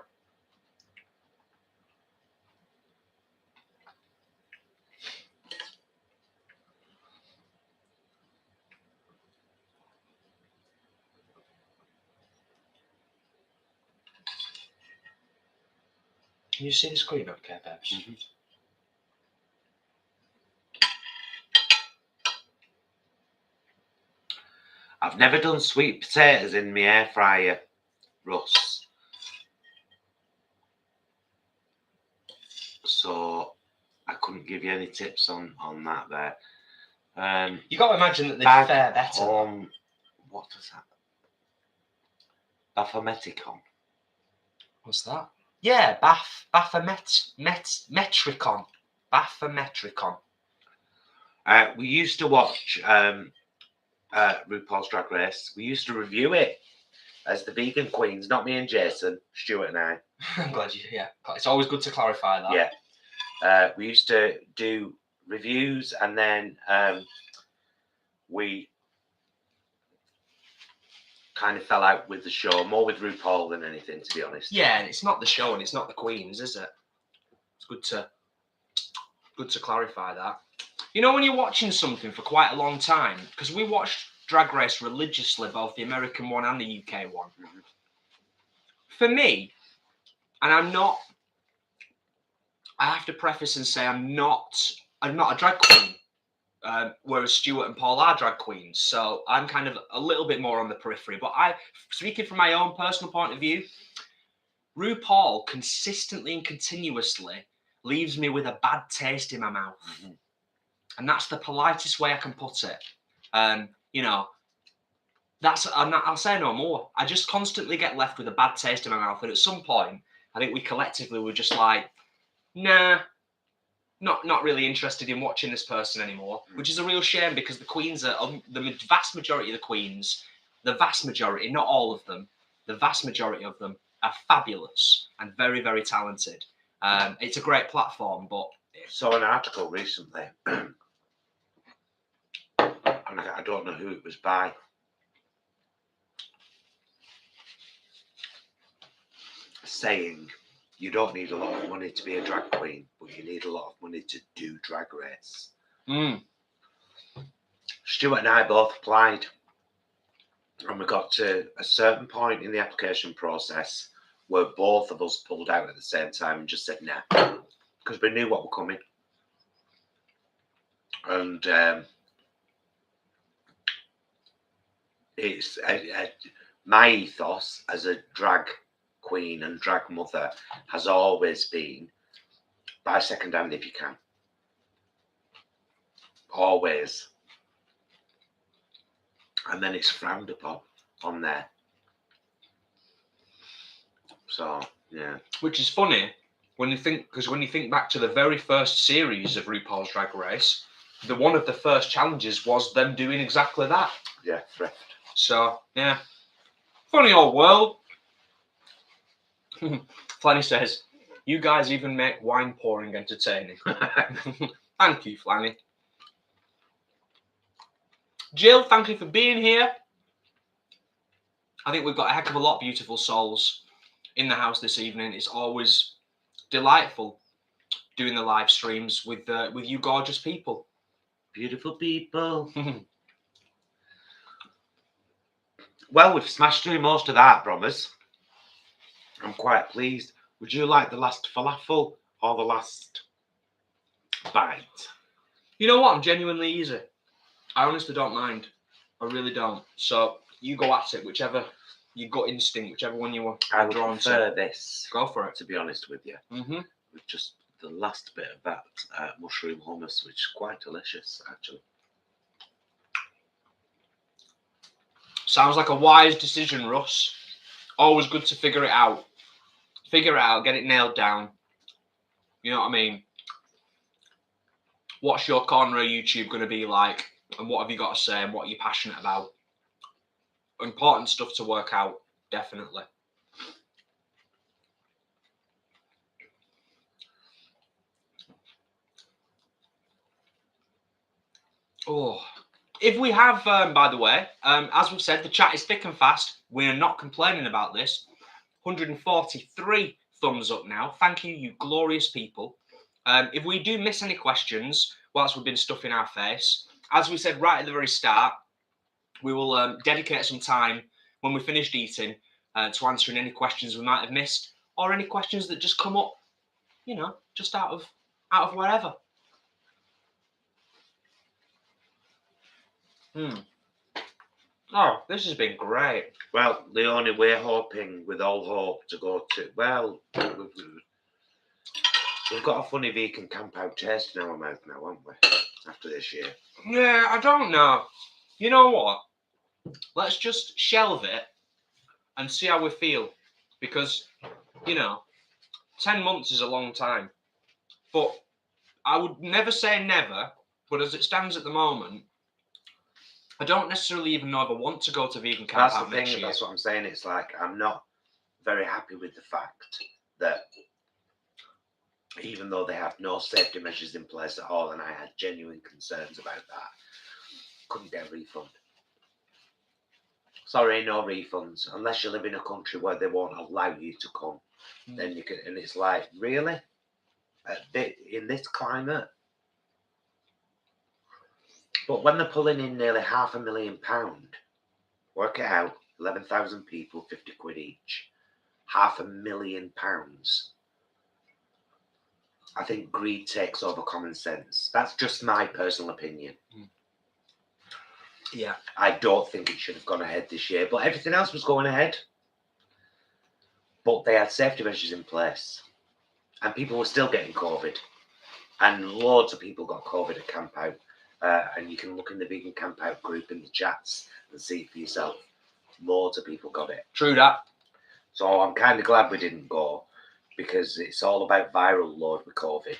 Can you see the screen okay, Babs? Mm-hmm. I've never done sweet potatoes in my air fryer, Russ. So I couldn't give you any tips on that there. You got to imagine that they fare better. What is that? Baphometicon. What's that? Yeah, Baphometricon. Baphometricon. We used to watch RuPaul's Drag Race. We used to review it as the vegan queens, not me and Jason, Stuart and I. I'm glad you, it's always good to clarify that. Yeah. We used to do reviews, and then we kind of fell out with the show, more with RuPaul than anything, to be honest. Yeah, and it's not the show and it's not the Queens, is it? It's good to clarify that. You know, when you're watching something for quite a long time, because we watched Drag Race religiously, both the American one and the UK one. Mhm. For me, and I have to preface and say I'm not a drag queen, whereas Stuart and Paul are drag queens. So I'm kind of a little bit more on the periphery. But speaking from my own personal point of view, RuPaul consistently and continuously leaves me with a bad taste in my mouth. Mhm. And that's the politest way I can put it. You know, I'll say no more. I just constantly get left with a bad taste in my mouth. And at some point, I think we collectively were just like, nah, not really interested in watching this person anymore, which is a real shame because the queens are, the vast majority of the queens, the vast majority, not all of them, the vast majority of them are fabulous and very, very talented. It's a great platform, but... Saw an article recently, and I don't know who it was by, saying you don't need a lot of money to be a drag queen, but you need a lot of money to do Drag Race. Stuart and I both applied, and we got to a certain point in the application process where both of us pulled out at the same time and just said nah, because we knew what were coming. And it's my ethos as a drag queen and drag mother has always been buy second hand if you can. Always. And then it's frowned upon on there. So yeah. Which is funny when you think back to the very first series of RuPaul's Drag Race, one of the first challenges was them doing exactly that. Yeah, thrift. So yeah, funny old world. Flanny says, "You guys even make wine pouring entertaining." Thank you, Flanny. Jill, thank you for being here. I think we've got a heck of a lot of beautiful souls in the house this evening. It's always delightful doing the live streams with you gorgeous people. Beautiful people. Well, we've smashed through most of that, Brommers. I'm quite pleased. Would you like the last falafel or the last bite? You know what? I'm genuinely easy. I honestly don't mind. I really don't. So you go at it, whichever your gut instinct, whichever one you want. I would drawn prefer to. this. Go for it. To be honest with you. Mm-hmm. With just the last bit of that mushroom hummus, which is quite delicious, actually. Sounds like a wise decision, Russ. Always good to figure it out. Figure it out, get it nailed down. You know what I mean? What's your corner of YouTube going to be like? And what have you got to say? And what are you passionate about? Important stuff to work out, definitely. Oh, if we have, by the way, as we've said, the chat is thick and fast. We're not complaining about this. 143 thumbs up now. Thank you, you glorious people. If we do miss any questions whilst we've been stuffing our face, as we said right at the very start, we will dedicate some time when we're finished eating to answering any questions we might have missed or any questions that just come up, you know, just out of wherever. Oh, this has been great. Well, Leonie, we're hoping with all hope to go to, well, we've got a funny vegan camp out taste in our mouth now, haven't we? After this year. Yeah, I don't know. You know what? Let's just shelve it and see how we feel. Because, you know, 10 months is a long time. But I would never say never, but as it stands at the moment, I don't necessarily even know if I want to go to vegan camp out next year. That's what I'm saying. It's like I'm not very happy with the fact that even though they have no safety measures in place at all, and I had genuine concerns about that, couldn't get a refund. Sorry, no refunds. Unless you live in a country where they won't allow you to come. Then you can, and it's like, really? In this climate? But when they're pulling in nearly £500,000, work it out, 11,000 people, 50 quid each. £500,000. I think greed takes over common sense. That's just my personal opinion. Yeah. I don't think it should have gone ahead this year, but everything else was going ahead. But they had safety measures in place. And people were still getting COVID. And loads of people got COVID at Camp Out. And you can look in the Vegan Camp Out group in the chats and see it for yourself. Loads of people got it. True that. So I'm kind of glad we didn't go, because it's all about viral load with COVID.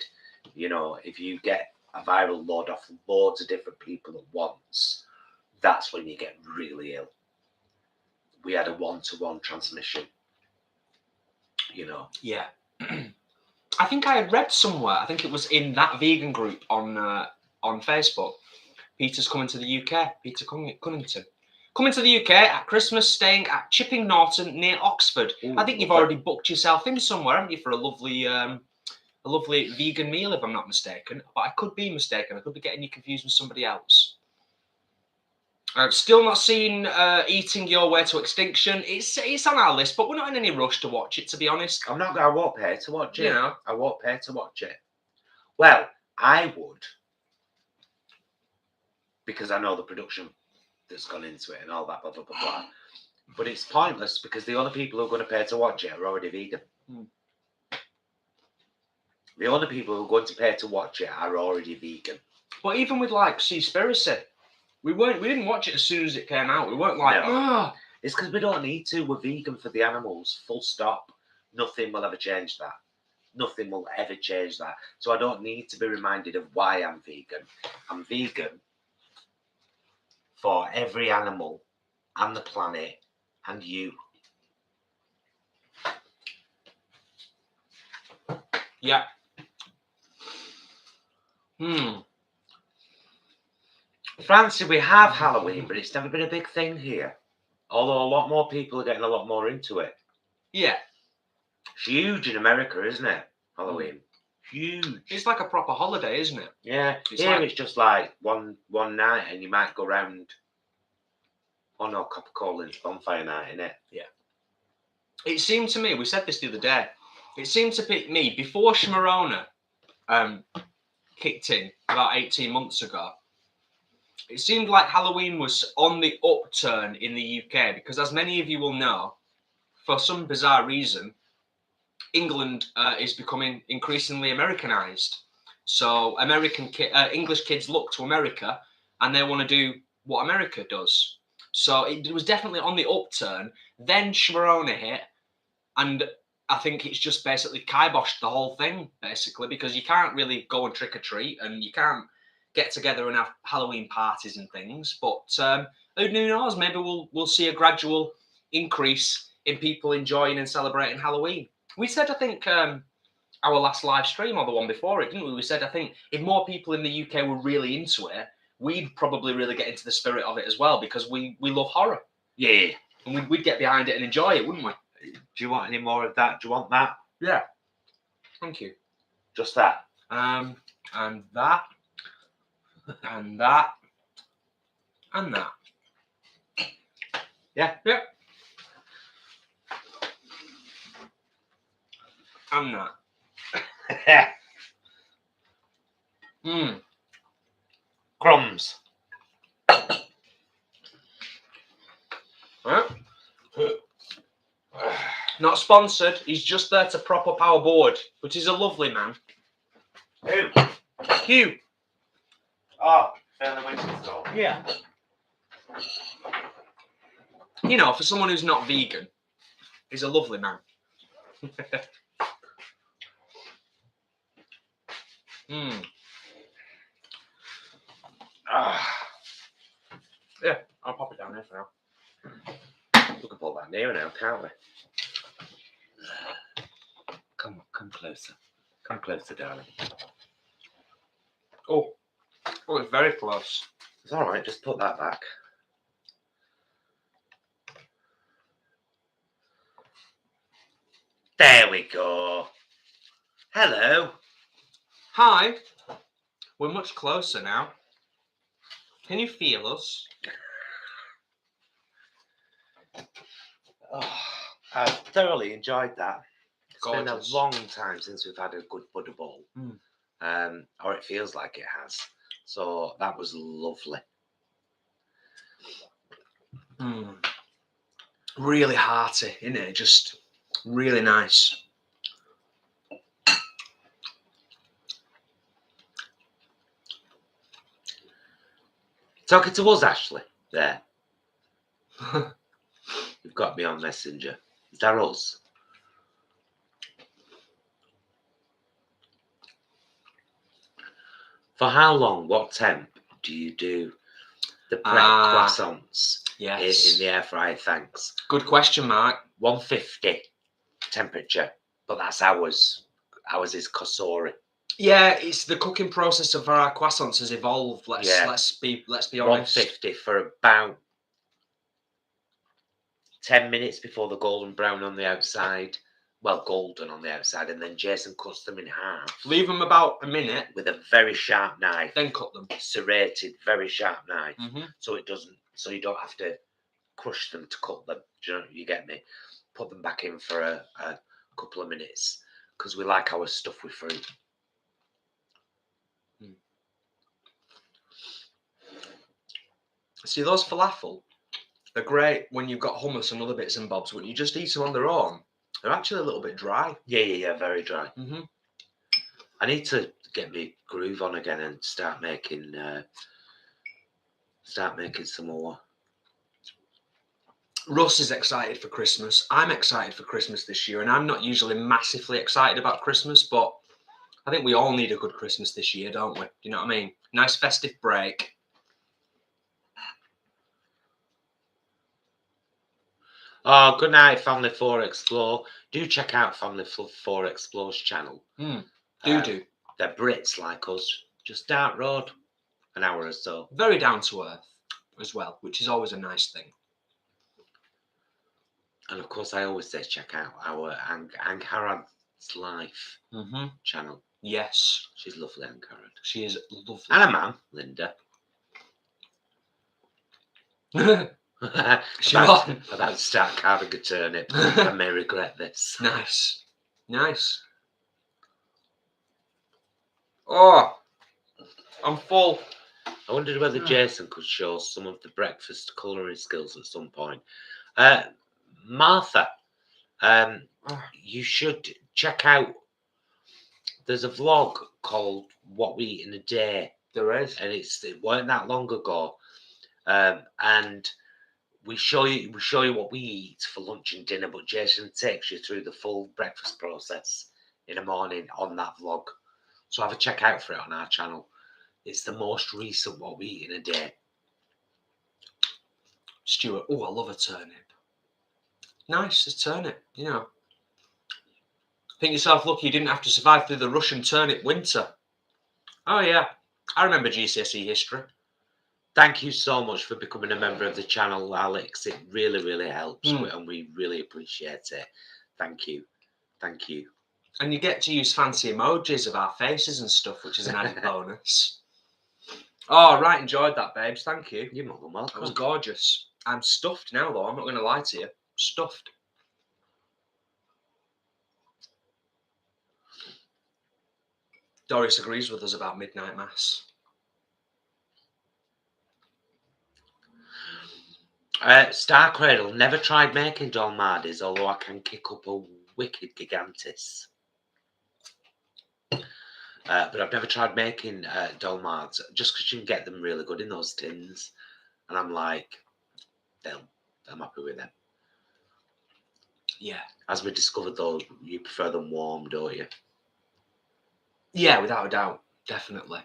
You know, if you get a viral load off loads of different people at once, that's when you get really ill. We had a one-to-one transmission. You know. Yeah. I think I had read somewhere, I think it was in that vegan group on Facebook, Peter's coming to the UK, Peter Cunnington. Coming to the UK at Christmas, staying at Chipping Norton near Oxford. Ooh, I think you've already booked yourself in somewhere, haven't you, for a lovely vegan meal, if I'm not mistaken. But I could be mistaken. I could be getting you confused with somebody else. I've still not seen Eating Your Way to Extinction. It's on our list, but we're not in any rush to watch it, to be honest. I won't pay to watch it. You know. I won't pay to watch it. Well, I would, because I know the production that's gone into it and all that, blah, blah, blah, blah. But it's pointless because the other people who are going to pay to watch it are already vegan. The only people who are going to pay to watch it are already vegan. But even with like Seaspiracy, we didn't watch it as soon as it came out. We weren't like, no. It's because we don't need to. We're vegan for the animals. Full stop. Nothing will ever change that. Nothing will ever change that. So I don't need to be reminded of why I'm vegan. I'm vegan for every animal and the planet and you. Yeah. Fancy, we have Halloween, but it's never been a big thing here. Although a lot more people are getting a lot more into it. Yeah. It's huge in America, isn't it? Halloween. Huge. It's like a proper holiday, isn't it? Yeah. It's just like one night and you might go round. Oh no, Copper Colin's bonfire night, innit? Yeah. It seemed to me, we said this the other day, it seemed to me, before Shmarona kicked in about 18 months ago, it seemed like Halloween was on the upturn in the UK because, as many of you will know, for some bizarre reason, England is becoming increasingly Americanized. So English kids look to America and they want to do what America does. So it was definitely on the upturn. Then Shmarona hit, and I think it's just basically kiboshed the whole thing, basically, because you can't really go and trick or treat, and you can't get together and have Halloween parties and things. But who knows? Maybe we'll see a gradual increase in people enjoying and celebrating Halloween. We said, I think, our last live stream or the one before it, didn't we? We said, I think, if more people in the UK were really into it, we'd probably really get into the spirit of it as well, because we love horror. Yeah. And we'd get behind it and enjoy it, wouldn't we? Do you want any more of that? Do you want that? Yeah. Thank you. Just that. And that. And that. And that. Yeah. Yeah. And that. Crumbs. Huh? Not sponsored. He's just there to prop up our board, but he's a lovely man. Who? Hugh. Oh, Fairly Winston. Yeah. You know, for someone who's not vegan, he's a lovely man. Yeah, I'll pop it down there for now. We can pull that nearer now, can't we? Come closer. Come closer, darling. Oh, it's very close. It's all right. Just put that back. There we go. Hello. Hi. We're much closer now. Can you feel us? Oh, I've thoroughly enjoyed that. It's Gorgeous. been a long time since we've had a good buddy ball. Mm. Or it feels like it has. So that was lovely. Really hearty, isn't it? Just really nice. Talking to us, Ashley. There. You've got me on Messenger. Is that us? For how long, what temp do you do the prep croissants in the air fryer? Thanks. Good question, Mark. 150 temperature, but that's ours. Ours is Kosori. Yeah, it's the cooking process of our croissants has evolved. Let's be honest. 150 for about 10 minutes before the golden brown on the outside. Well, golden on the outside, and then Jason cuts them in half. Leave them about a minute with a very sharp knife. Then cut them. Serrated, very sharp knife. Mm-hmm. So you don't have to crush them to cut them. Do you get me? Put them back in for a couple of minutes because we like our stuff with fruit. See, those falafel, they're great when you've got hummus and other bits and bobs. When you just eat them on their own, they're actually a little bit dry. Yeah, very dry. Mm-hmm. I need to get my groove on again and start making some more. Russ is excited for Christmas. I'm excited for Christmas this year, and I'm not usually massively excited about Christmas, but I think we all need a good Christmas this year, don't we? You know what I mean? Nice festive break. Oh, good night, Family 4 Explore. Do check out Family 4 Explore's channel. Do. They're Brits like us. Just down road, an hour or so. Very down to earth as well, which is always a nice thing. And of course, I always say check out our Angharad's Life channel. Yes. She's lovely, Angharad. She is lovely. And a man, Linda. about to start carving a turnip. I may regret this. Nice. Oh, I'm full. I wondered whether Jason could show some of the breakfast culinary skills at some point. Martha, you should check out. There's a vlog called "What We Eat in a Day." There is, and it weren't that long ago. And we show you what we eat for lunch and dinner, but Jason takes you through the full breakfast process in the morning on that vlog. So have a check out for it on our channel. It's the most recent What We Eat in a Day. Stuart, oh, I love a turnip. Nice, a turnip, you know. Think yourself lucky you didn't have to survive through the Russian turnip winter. Oh yeah, I remember GCSE history. Thank you so much for becoming a member of the channel, Alex. It really, really helps, and we really appreciate it. Thank you. And you get to use fancy emojis of our faces and stuff, which is an added bonus. Oh, right, enjoyed that, babes. Thank you. You're more than welcome. That was gorgeous. I'm stuffed now, though. I'm not going to lie to you. Stuffed. Doris agrees with us about midnight mass. Star Cradle, never tried making dolmades, although I can kick up a wicked gigantis. But I've never tried making dolmades, just because you can get them really good in those tins. And I'm like, I'm happy with them. Yeah. As we discovered, though, you prefer them warm, don't you? Yeah, without a doubt. Definitely.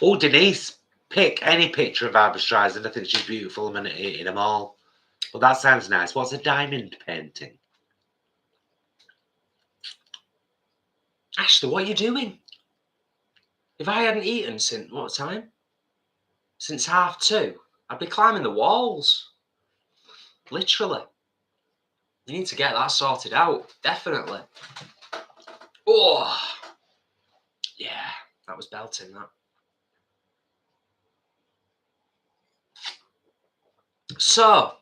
Oh, Denise, pick any picture of Barbra Streisand. I think she's beautiful. I'm going to eat them all. Well, that sounds nice. What's a diamond painting? Ashley, what are you doing? If I hadn't eaten since what time? Since 2:30, I'd be climbing the walls. Literally. You need to get that sorted out. Definitely. Oh, yeah. That was belting, that. So,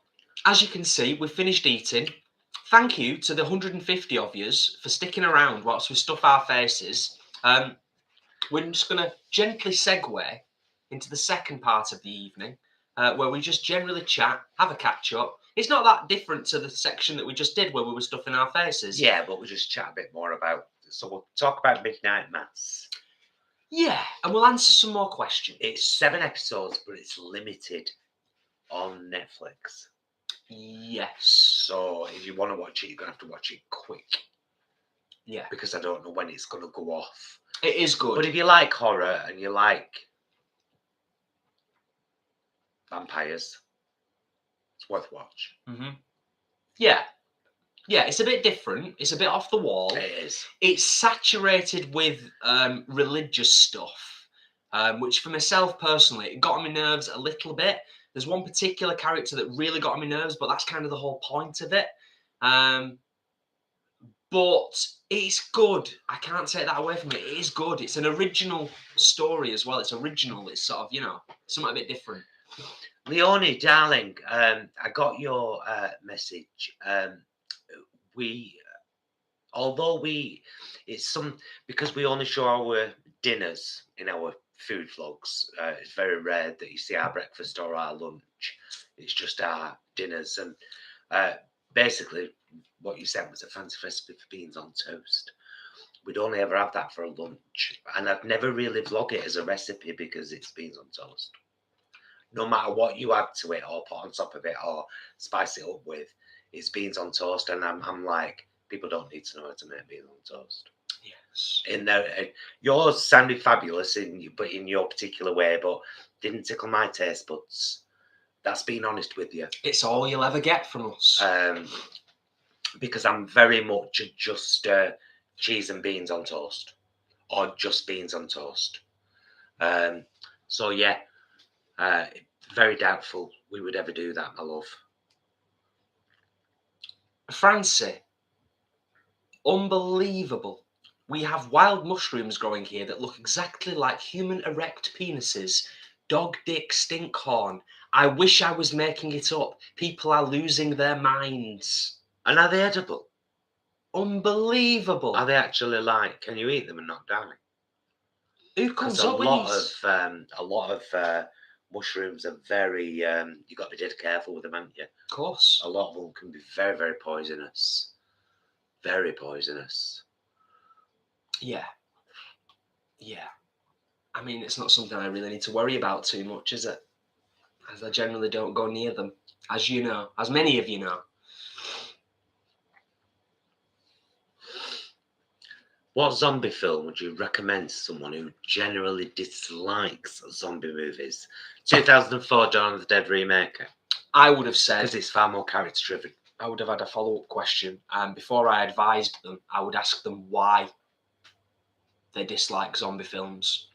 as you can see, we've finished eating. Thank you to the 150 of yous for sticking around whilst we stuff our faces. We're just going to gently segue into the second part of the evening, where we just generally chat, have a catch up. It's not that different to the section that we just did where we were stuffing our faces. Yeah, but we'll just chat a bit more about. So we'll talk about Midnight Mass. Yeah, and we'll answer some more questions. It's 7 episodes, but it's limited on Netflix. Yes. So if you want to watch it, you're going to have to watch it quick. Yeah. Because I don't know when it's going to go off. It is good. But if you like horror and you like vampires, it's worth watch. Mm-hmm. Yeah. Yeah, it's a bit different. It's a bit off the wall. It is. It's saturated with religious stuff, which for myself personally, it got on my nerves a little bit. There's one particular character that really got on my nerves, but that's kind of the whole point of it. But it's good. I can't take that away from it. It is good. It's an original story as well. It's original. It's sort of, you know, something a bit different. Leonie, darling, I got your message. Because we only show our dinners in our food vlogs, it's very rare that you see our breakfast or our lunch. It's just our dinners. And basically, what you said was a fancy recipe for beans on toast. We'd only ever have that for a lunch. And I'd never really vlog it as a recipe because it's beans on toast. No matter what you add to it or put on top of it or spice it up with, it's beans on toast. And I'm like, people don't need to know how to make beans on toast. Yes. Yours sounded fabulous in your particular way, but didn't tickle my taste buds. That's being honest with you. It's all you'll ever get from us. Because I'm very much just cheese and beans on toast, or just beans on toast. So yeah, very doubtful we would ever do that, my love. Francie, unbelievable. We have wild mushrooms growing here that look exactly like human erect penises. Dog dick stinkhorn. I wish I was making it up. People are losing their minds. And are they edible? Unbelievable. Are they actually like, can you eat them and not die? Who comes Because up with these? a lot of mushrooms are very, you've got to be dead careful with them, haven't you? Of course. A lot of them can be very, very poisonous. Very poisonous. Yeah. Yeah. I mean, it's not something I really need to worry about too much, is it? As I generally don't go near them, as you know, as many of you know. What zombie film would you recommend to someone who generally dislikes zombie movies? 2004 Dawn of the Dead remake. I would have said, because it's far more character driven. I would have had a follow-up question, and before I advised them, I would ask them why they dislike zombie films.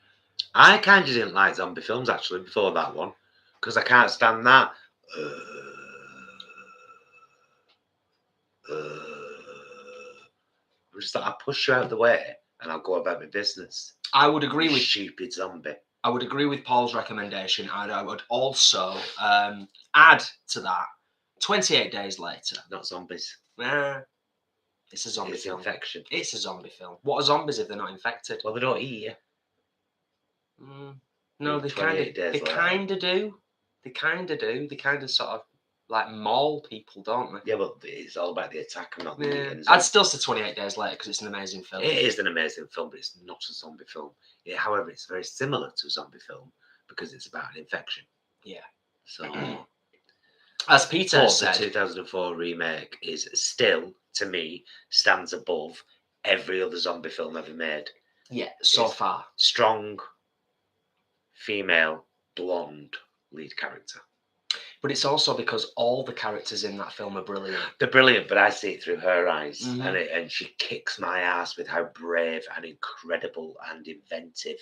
I kind of didn't like zombie films actually before that one, because I can't stand that. Just that I push you out of the way and I'll go about my business. I would agree with stupid zombie. I would agree with Paul's recommendation, and I would also add to that 28 Days Later. Not zombies. It's a zombie film. Infection. It's a zombie film. What are zombies if they're not infected? Well, they don't eat you. No, they kind of do. They kind of do. They kind of sort of like maul people, don't they? Yeah, but it's all about the attack and not the eating. I'd still say 28 Days Later because it's an amazing film. It is an amazing film, but it's not a zombie film. However, it's very similar to a zombie film because it's about an infection. Yeah. So, as Peter said, the 2004 remake is still, to me, stands above every other zombie film ever made. Yeah, so far. Strong, female, blonde lead character. But it's also because all the characters in that film are brilliant. They're brilliant, but I see it through her eyes. And she kicks my ass with how brave and incredible and inventive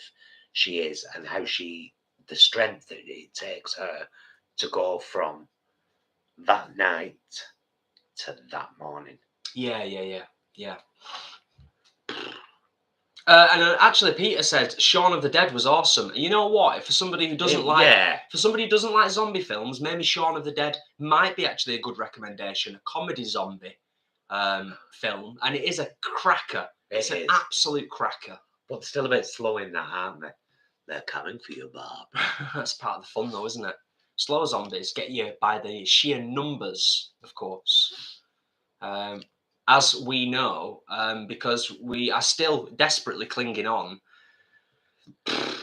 she is and how the strength that it takes her to go from that night to that morning. Yeah. And actually, Peter said Shaun of the Dead was awesome. You know what? For somebody who doesn't like zombie films, maybe Shaun of the Dead might be actually a good recommendation. A comedy zombie film, and it is a cracker. It's an absolute cracker. But they're still a bit slow in that, aren't they? They're coming for you, Bob. That's part of the fun, though, isn't it? Slow zombies get you by the sheer numbers, of course. As we know, because we are still desperately clinging on,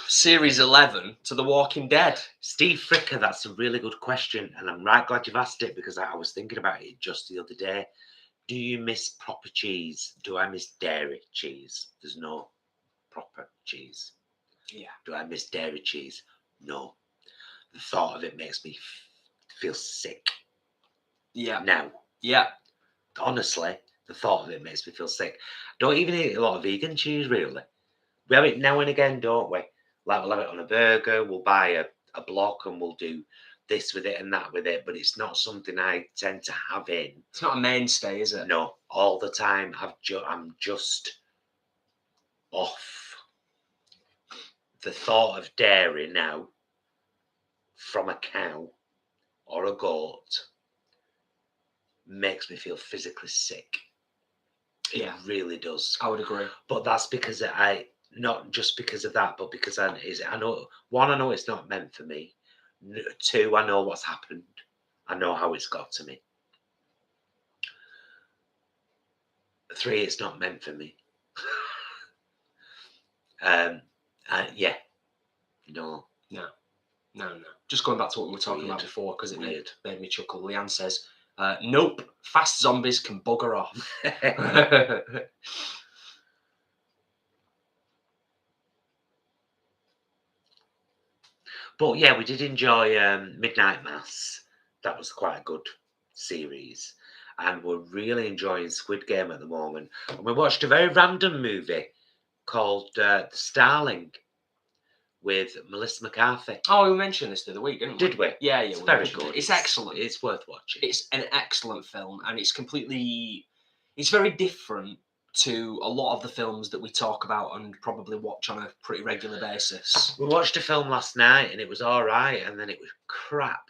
Series 11 to The Walking Dead. Steve Fricker, that's a really good question, and I'm right glad you've asked it because I was thinking about it just the other day. Do you miss proper cheese? Do I miss dairy cheese? There's no proper cheese. Yeah. Do I miss dairy cheese? No. The thought of it makes me feel sick. Yeah. Now. Yeah. Honestly, the thought of it makes me feel sick. Don't even eat a lot of vegan cheese, really. We have it now and again, don't we? Like we'll have it on a burger, we'll buy a block and we'll do this with it and that with it, but it's not something I tend to have in. It's not a mainstay, is it? No, all the time. I'm just off the thought of dairy now from a cow or a goat makes me feel physically sick. It really does. I would agree. But that's because not just because of that, but because I know, one, I know it's not meant for me. Two, I know what's happened. I know how it's got to me. Three, it's not meant for me. Yeah. No. Just going back to what we were talking about before, because it made me chuckle. Leanne says, nope, fast zombies can bugger off. But yeah, we did enjoy Midnight Mass. That was quite a good series. And we're really enjoying Squid Game at the moment. And we watched a very random movie called The Starling with Melissa McCarthy. Oh, we mentioned this the other week, didn't we? Did we? Yeah. It's very good. It's excellent. It's worth watching. It's an excellent film, and it's very different to a lot of the films that we talk about and probably watch on a pretty regular basis. We watched a film last night and it was all right, and then it was crap.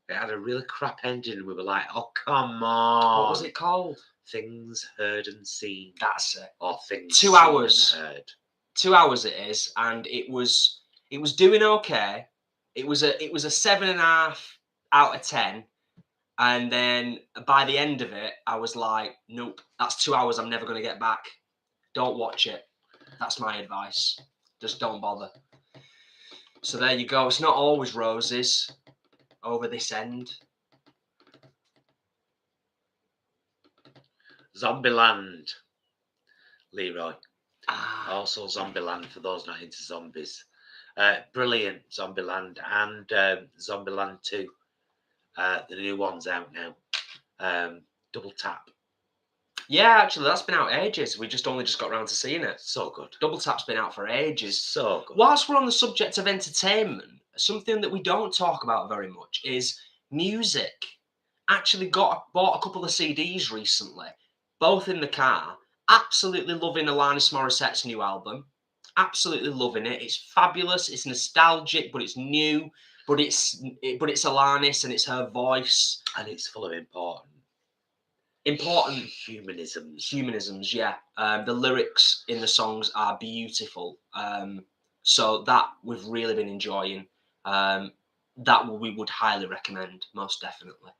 It had a really crap ending, and we were like, oh, come on. What was it called? Things Heard and Seen. That's it. Or Things 2 hours. Seen and Heard. 2 hours it is, and it was doing okay. It was a 7.5 out of 10. And then by the end of it, I was like, nope, that's 2 hours I'm never going to get back. Don't watch it. That's my advice. Just don't bother. So there you go. It's not always roses over this end. Zombieland, Leroy. Also Zombieland for those not into zombies. Brilliant, Zombieland, and Zombieland 2. The new one's out now. Double Tap. Yeah, actually, that's been out ages. We just got around to seeing it. So good. Double Tap's been out for ages. So good. Whilst we're on the subject of entertainment, something that we don't talk about very much is music. Actually bought a couple of CDs recently, both in the car. Absolutely loving Alanis Morissette's new album. Absolutely loving it. It's fabulous. It's nostalgic, but it's new. But it's Alanis and it's her voice. And it's full of important humanisms, yeah. The lyrics in the songs are beautiful. So that we've really been enjoying. That we would highly recommend, most definitely.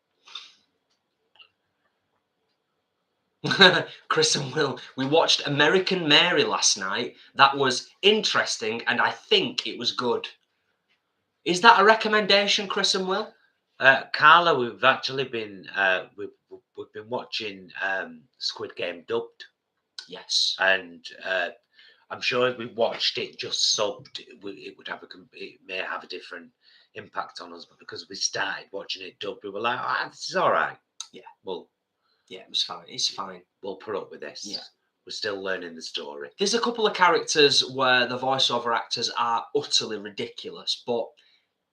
Chris and Will, we watched American Mary last night. That was interesting, and I think it was good. Is that a recommendation, Chris and Will? Carla, we've actually been we've been watching Squid Game dubbed. Yes. And I'm sure if we watched it just subbed, it may have a different impact on us. But because we started watching it dubbed, we were like, this is all right. Yeah. Well, yeah, it was fine. It's fine. We'll put up with this. Yeah. We're still learning the story. There's a couple of characters where the voiceover actors are utterly ridiculous, but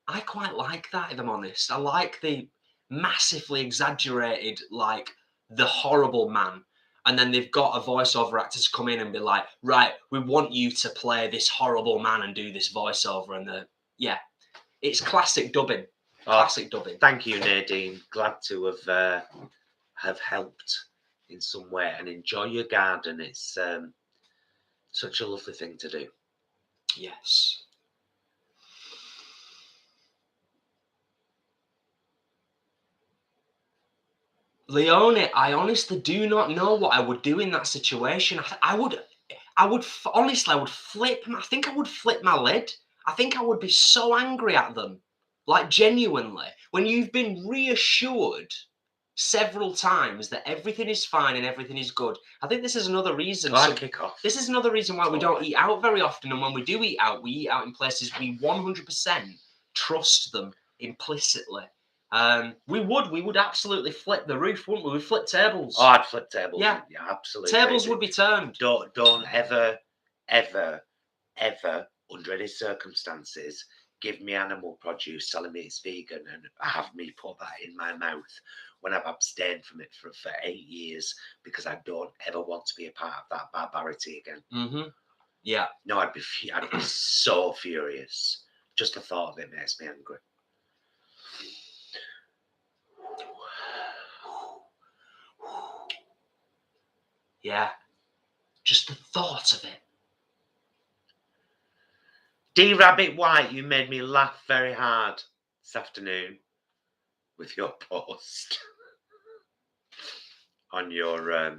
I quite like that, if I'm honest. I like the massively exaggerated, like, the horrible man. And then they've got a voiceover actor to come in and be like, right, we want you to play this horrible man and do this voiceover. And yeah, it's classic dubbing. Classic dubbing. Thank you, Nadine. Glad to have helped in some way. And enjoy your garden. It's such a lovely thing to do. Yes. Leone, I honestly do not know what I would do in that situation. I would honestly, I would flip. I think I would flip my lid. I think I would be so angry at them, like genuinely. When you've been reassured several times that everything is fine and everything is good, I think this is another reason. Kick off. This is another reason why we don't eat out very often, and when we do eat out, we eat out in places we 100% trust them implicitly. We would absolutely flip the roof, wouldn't we? We'd flip tables. Oh, I'd flip tables. Yeah, absolutely. Tables would be turned. Don't ever, under any circumstances, give me animal produce telling me it's vegan and have me put that in my mouth when I've abstained from it for 8 years, because I don't ever want to be a part of that barbarity again. Mm-hmm. Yeah. No, I'd be so furious. Just the thought of it makes me angry. Yeah, just the thought of it. D Rabbit White, you made me laugh very hard this afternoon with your post on your I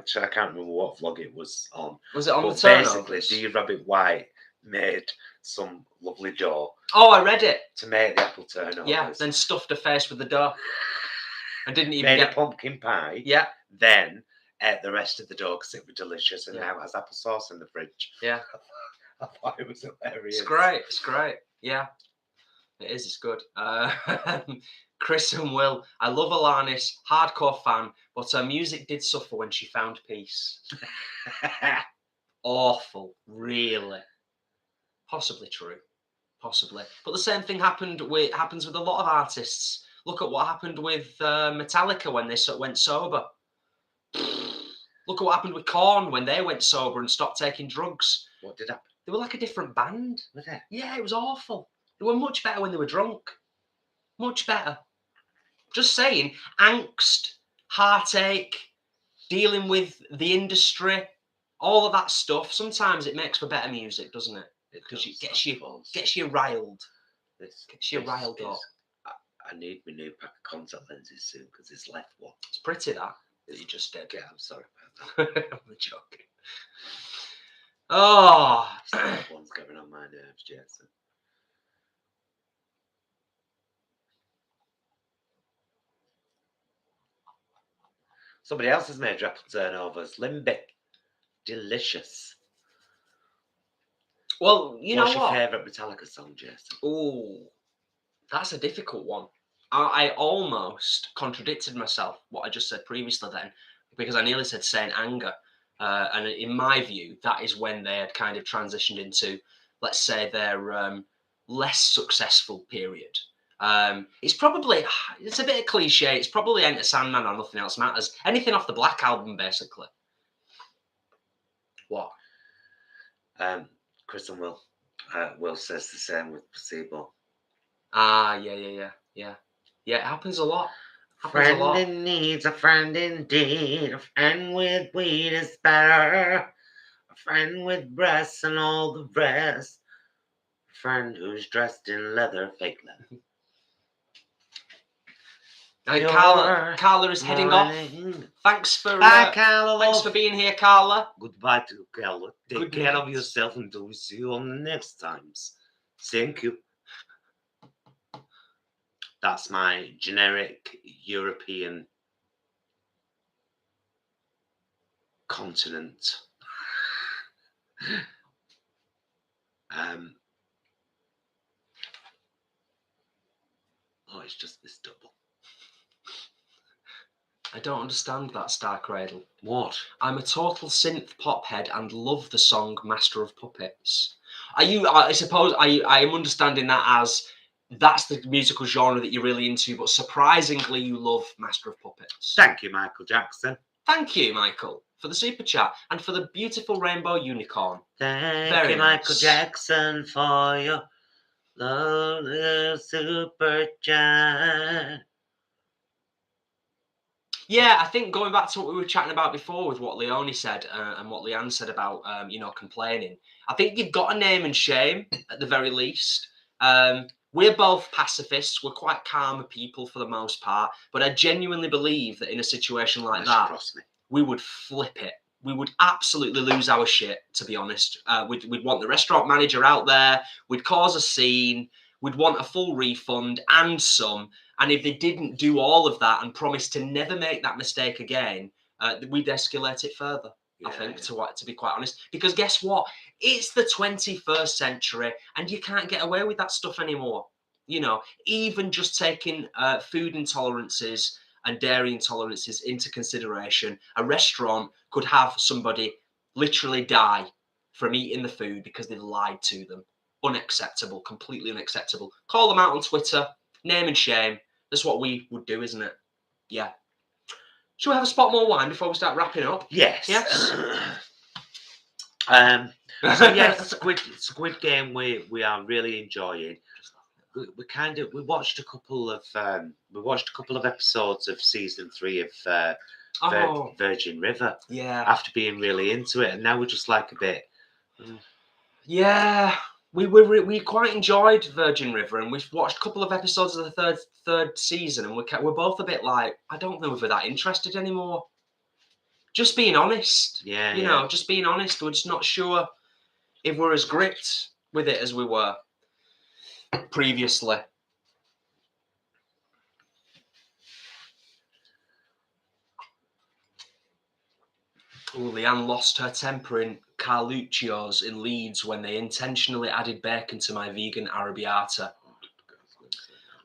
can't remember what vlog it was on. Was it on the turnovers? Basically, D Rabbit White made some lovely dough. Oh, I read it. To make the apple turnovers. Yeah, then stuffed her face with the dough. And didn't even get a pumpkin pie. Yeah. Then ate the rest of the dough because it was delicious, and now it has applesauce in the fridge. Yeah. I thought it was hilarious. It's great. It's great. Yeah. It is. It's good. Chris and Will. I love Alanis. Hardcore fan. But her music did suffer when she found peace. Awful. Really. Possibly true. Possibly. But the same thing happens with a lot of artists. Look at what happened with Metallica when they went sober. Look at what happened with Korn when they went sober and stopped taking drugs. What did happen? They were like a different band. Were they? Yeah, it was awful. They were much better when they were drunk. Much better. Just saying, angst, heartache, dealing with the industry, all of that stuff. Sometimes it makes for better music, doesn't it? Because it gets you riled. Gets you riled up. I need my new pack of contact lenses soon because it's left one. It's pretty that you just did. Yeah, I'm sorry about that. I'm joking. Oh, that one's going on my nerves, Jason. Somebody else has made apple turnovers. Limbic. Delicious. Well, you know what? What's your favourite Metallica song, Jason? Oh, that's a difficult one. I almost contradicted myself, what I just said previously then, because I nearly said Saint Anger. And in my view, that is when they had kind of transitioned into, let's say, their less successful period. It's a bit of cliche. It's probably Enter Sandman or Nothing Else Matters. Anything off the Black Album, basically. What? Chris and Will. Will says the same with Placebo. Ah, yeah. Yeah, it happens a lot. Friend in need's a friend indeed. A friend with weed is better. A friend with breasts and all the rest. A friend who's dressed in leather, fake leather. And Carla is heading off. Thanks for Carla. Thanks for being here, Carla. Goodbye to Carla. Take care of yourself until we see you on the next times. Thank you. That's my generic European continent. It's just this double. I don't understand that, Star Cradle. What? I'm a total synth pop head and love the song Master of Puppets. Are you? I suppose I am understanding that as that's the musical genre that you're really into, but surprisingly, you love Master of Puppets. Thank you, Michael Jackson. Thank you, Michael, for the super chat and for the beautiful rainbow unicorn. Thank Very you, Michael nice. Jackson, for your lovely super chat. Yeah, I think going back to what we were chatting about before with what Leonie said and what Leanne said about, complaining, I think you've got a name and shame at the very least. We're both pacifists. We're quite calmer people for the most part. But I genuinely believe that in a situation like that, we would flip it. We would absolutely lose our shit, to be honest. We'd want the restaurant manager out there. We'd cause a scene. We'd want a full refund and some. And if they didn't do all of that and promise to never make that mistake again, we'd escalate it further, I think, to be quite honest. Because guess what? It's the 21st century and you can't get away with that stuff anymore. You know, even just taking food intolerances and dairy intolerances into consideration, a restaurant could have somebody literally die from eating the food because they've lied to them. Unacceptable, completely unacceptable. Call them out on Twitter, name and shame. That's what we would do, isn't it? Yeah. Should we have a spot more wine before we start wrapping up? Yes. Yes. So yes, Squid Game we are really enjoying. We watched a couple of episodes of season 3 of Virgin River. Yeah. After being really into it, and now we're just like a bit. Yeah. We quite enjoyed Virgin River, and we've watched a couple of episodes of the third season, and we're both a bit like, I don't know if we're that interested anymore. Just being honest. Yeah. You know, just being honest. We're just not sure if we're as gripped with it as we were previously. Ooh, Leanne lost her temper in Carluccio's in Leeds when they intentionally added bacon to my vegan arrabbiata.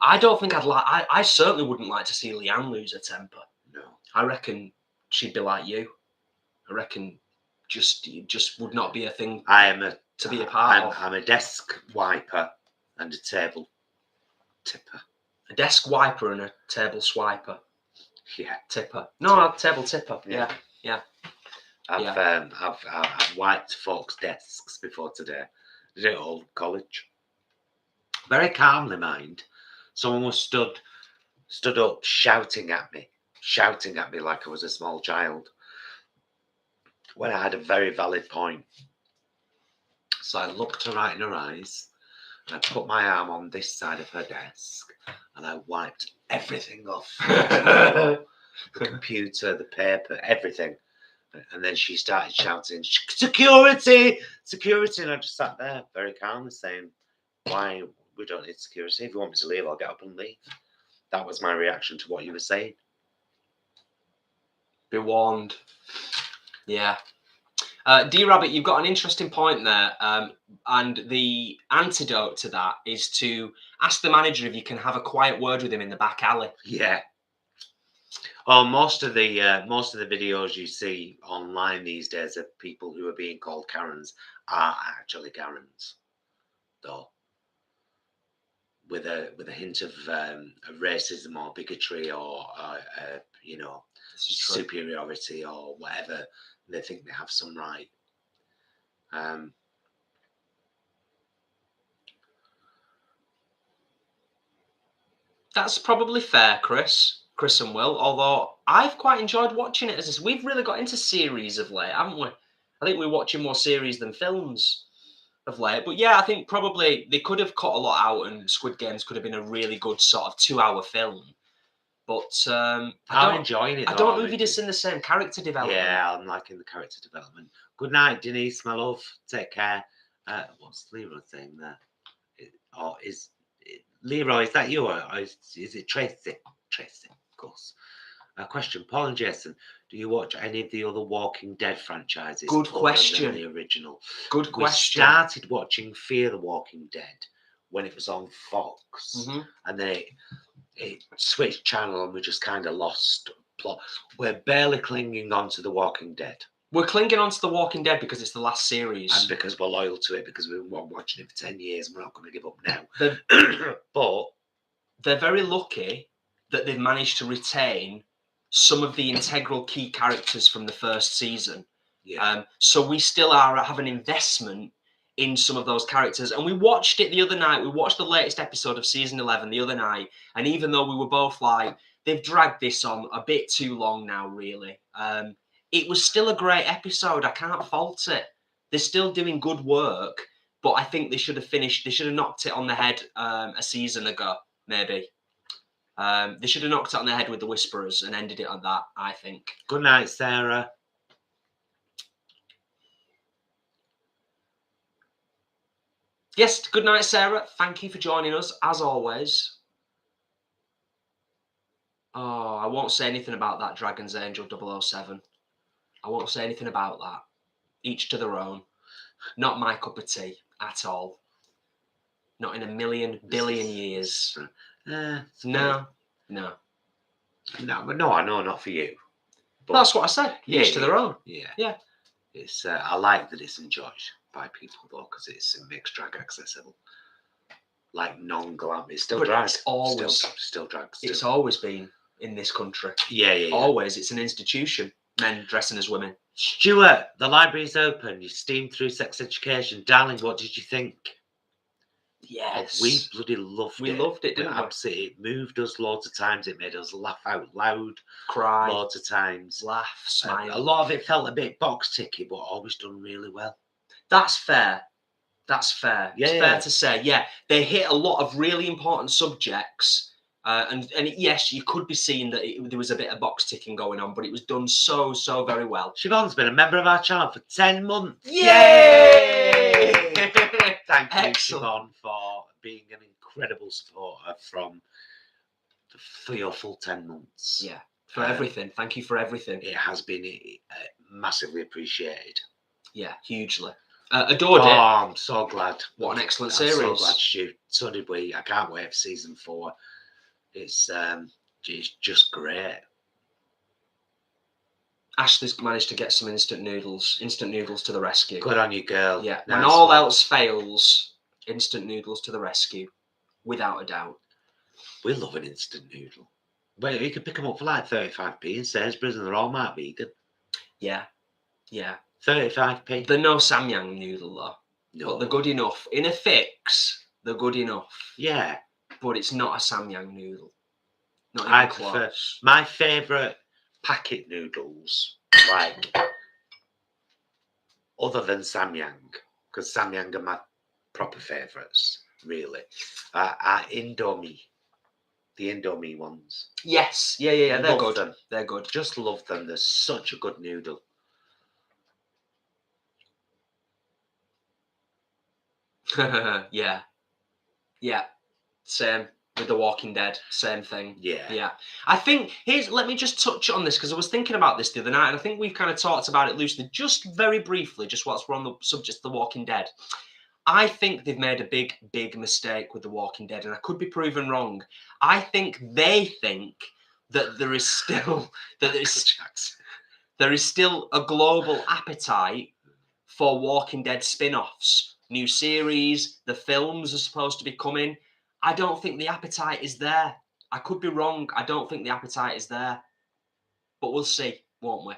I don't think I'd like. I certainly wouldn't like to see Leanne lose her temper. No. I reckon she'd be like you. I reckon just would not be a thing to be a part of. I'm a desk wiper and a table tipper. A desk wiper and a table swiper. Yeah. Tipper. No, a table tipper. Yeah. I've wiped folks' desks before today. Did it at Old College. Very calmly, mind. Someone was stood up shouting at me like I was a small child, when I had a very valid point. So I looked her right in her eyes, and I put my arm on this side of her desk, and I wiped everything off. The computer, the paper, everything. And then she started shouting, security, security. And I just sat there very calmly saying, why, we don't need security. If you want me to leave, I'll get up and leave. That was my reaction to what you were saying. Be warned. Yeah. D-Rabbit, you've got an interesting point there. And the antidote to that is to ask the manager if you can have a quiet word with him in the back alley. Yeah. Well, most of the videos you see online these days of people who are being called Karens are actually Karens, though, with a hint of racism or bigotry or superiority or whatever. They think they have some right. That's probably fair, Chris and Will, although I've quite enjoyed watching it. We've really got into series of late, haven't we? I think we're watching more series than films of late. But yeah, I think probably they could have cut a lot out, and Squid Games could have been a really good sort of 2-hour film. But I'm enjoying it. I don't know if you'd have seen the same character development. Yeah, I'm liking the character development. Good night, Denise, my love. Take care. What's Leroy saying there? Leroy, is that you, or is it Tracy? Tracy, of course. Question, Paul and Jason, do you watch any of the other Walking Dead franchises? Good question. The original. Good question. We started watching Fear the Walking Dead when it was on Fox, and then it switched channel, and we just kind of lost plot. We're barely clinging on to The Walking Dead. We're clinging on to The Walking Dead because it's the last series. And because we're loyal to it, because we've been watching it for 10 years and we're not going to give up now. But they're very lucky that they've managed to retain some of the integral key characters from the first season. yeah, So we still have an investment in some of those characters. And we watched it the other night. We watched the latest episode of season 11 the other night. And even though we were both like, they've dragged this on a bit too long now, really. It was still a great episode. I can't fault it. They're still doing good work, but I think they should have finished. They should have knocked it on the head a season ago, maybe. They should have knocked it on the head with the Whisperers and ended it on that, I think. good night, Sarah. Yes, good night, Sarah. Thank you for joining us, as always. Oh, I won't say anything about that Dragon's Angel 007. I won't say anything about that. Each to their own. Not my cup of tea at all. Not in a million billion years. No. No, I know, not for you. But That's what I said. Each to their own. Yeah. It's I like that it's enjoyed by people though, because it's a mixed drag accessible. Like non-glam, it's still But drag. it's always still drag. It's always been in this country. Yeah. Always. It's an institution. Men dressing as women. Stuart, the library's open. You steamed through Sex Education. Darling, what did you think? Yes. Oh, we bloody loved it. We loved it, didn't we? Absolutely. It moved us loads of times. It made us laugh out loud Cry. loads of times. Laugh. Smile. A lot of it felt a bit box ticky, but always done really well. That's fair. That's fair. Yeah, it's fair to say. Yeah, they hit a lot of really important subjects, and yes, you could be seeing that there was a bit of box ticking going on, but it was done so very well. Siobhan's been a member of our channel for 10 months. Yay! Thank you, Excellent. Siobhan, for being an incredible supporter for your full 10 months. Yeah, for everything. Thank you for everything. It has been massively appreciated. Yeah, hugely. Adored it. I'm so glad. What an excellent I'm series. so glad, Stu. So did we. I can't wait for season 4. It's just great. Ashley's managed to get some instant noodles to the rescue. Good on you, girl. Yeah, Nice when all one. else fails, instant noodles to the rescue, without a doubt. We love an instant noodle. Well, you can pick them up for like 35p in Sainsbury's and they're all marked vegan. Yeah. 35p. They're no Samyang noodle though. No. But they're good enough. In a fix, they're good enough. Yeah. But it's not a Samyang noodle. Not even I close. prefer my favourite packet noodles, like other than Samyang, because Samyang are my proper favourites, really, are Indomie. The Indomie ones. Yes. Yeah. They're Love good. them. They're good. Just love them. They're such a good noodle. Yeah. Same with The Walking Dead. Same thing. Yeah. I think let me just touch on this because I was thinking about this the other night, and I think we've kind of talked about it loosely, just very briefly, just whilst we're on the subject of The Walking Dead. I think they've made a big mistake with The Walking Dead, and I could be proven wrong. I think they think that there is still there is still a global appetite for Walking Dead spin-offs. New series, the films are supposed to be coming. I don't think the appetite is there. I could be wrong. I don't think the appetite is there. But we'll see, won't we?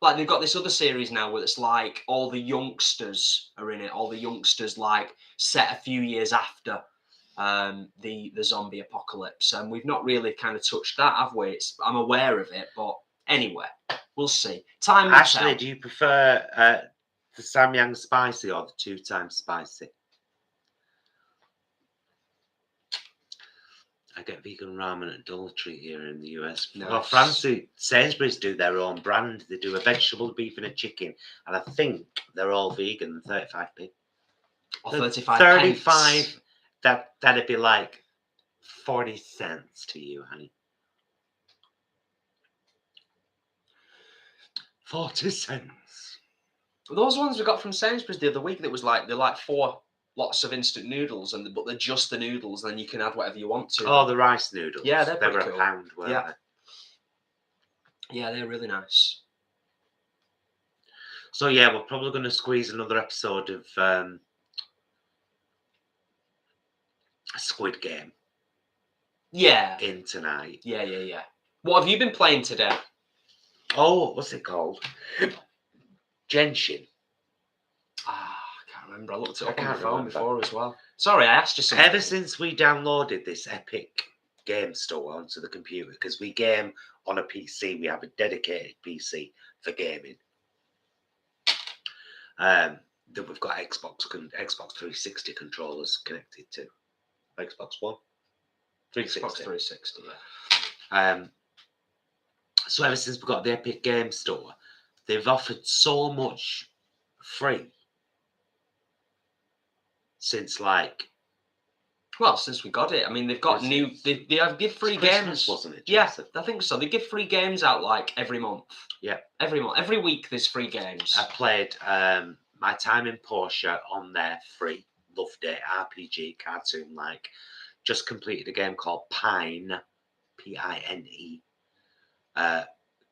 Like, they've got this other series now where it's like all the youngsters are in it. All the youngsters, like, set a few years after the zombie apocalypse. And we've not really kind of touched that, have we? I'm aware of it, but anyway, we'll see. Time will Ashley, tell. do you prefer the Samyang spicy or the 2 times spicy? I get vegan ramen at Dollar Tree here in the US. Nice. Well, Sainsbury's do their own brand. They do a vegetable, beef, and a chicken, and I think they're all vegan. 35p. Or 35 35. That'd be like 40 cents to you, honey. 40 cents. Those ones we got from Sainsbury's the other week, that was like, they're like 4 lots of instant noodles, but they're just the noodles, and then you can add whatever you want to. Oh, the rice noodles. Yeah, they're they pretty were cool. £1, weren't Yeah. they? Yeah, they're really nice. So yeah, we're probably going to squeeze another episode of Squid Game Yeah. in tonight. Yeah. What have you been playing today? Oh, what's it called? Genshin. I can't remember. I looked it I up on my can't phone remember. before as well. Sorry, I asked you something. Ever since we downloaded this Epic game store onto the computer, because we game on a PC, we have a dedicated PC for gaming. That we've got Xbox 360 controllers connected to. Xbox One? 360. Xbox 360, yeah. So ever since we got the Epic Game Store, they've offered so much free since Well, since we got it, I mean, they've got new. They give free games, Christmas, wasn't it? Yeah, Joseph? I think so. They give free games out like every month. Yeah, every month, every week. There's free games. I played My Time in Portia on there free. Loved it. RPG cartoon like. Just completed a game called Pine, Pine.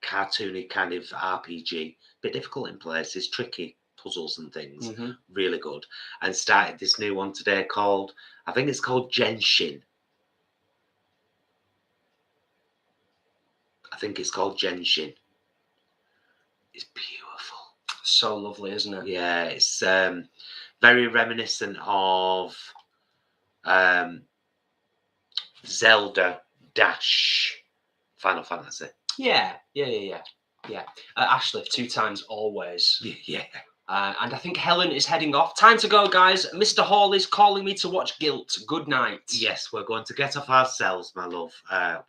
Cartoony kind of RPG, bit difficult in places, tricky puzzles and things, really good. And started this new one today called, I think it's called Genshin. It's beautiful. So lovely, isn't it? Yeah, it's very reminiscent of Zelda dash Final Fantasy. Yeah. Ashley, 2 times always. Yeah. And I think Helen is heading off. Time to go, guys. Mr. Hall is calling me to watch Guilt. Good night. Yes, we're going to get off ourselves, my love.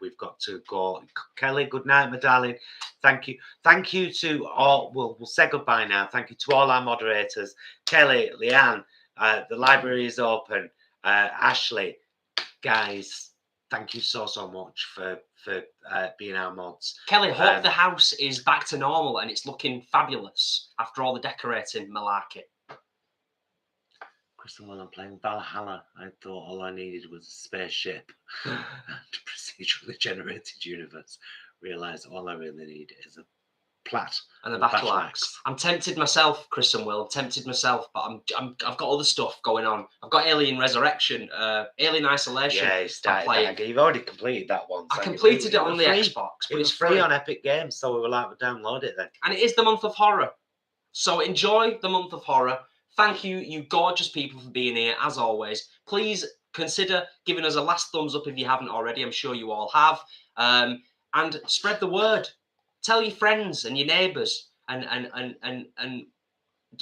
We've got to go. Kelly, good night, my darling. Thank you. Thank you to all. We'll say goodbye now. Thank you to all our moderators. Kelly, Leanne, the library is open. Ashley, guys, thank you so much for being our mods. Kelly, hope the house is back to normal and it's looking fabulous after all the decorating malarkey. Kristen, while I'm playing Valhalla, I thought all I needed was a spaceship and a procedurally generated universe. Realised all I really need is a plat and a battle axe. I'm tempted myself, Chris and Will. I'm tempted myself, but I've got other stuff going on. I've got Alien Resurrection, Alien Isolation. Yeah, you started that. You've already completed that one. I completed it on the Xbox, but it's free on Epic Games, so we were like, we'll download it then. And it is the month of horror, so enjoy the month of horror. Thank you, you gorgeous people, for being here as always. Please consider giving us a last thumbs up if you haven't already. I'm sure you all have, and spread the word. Tell your friends and your neighbours and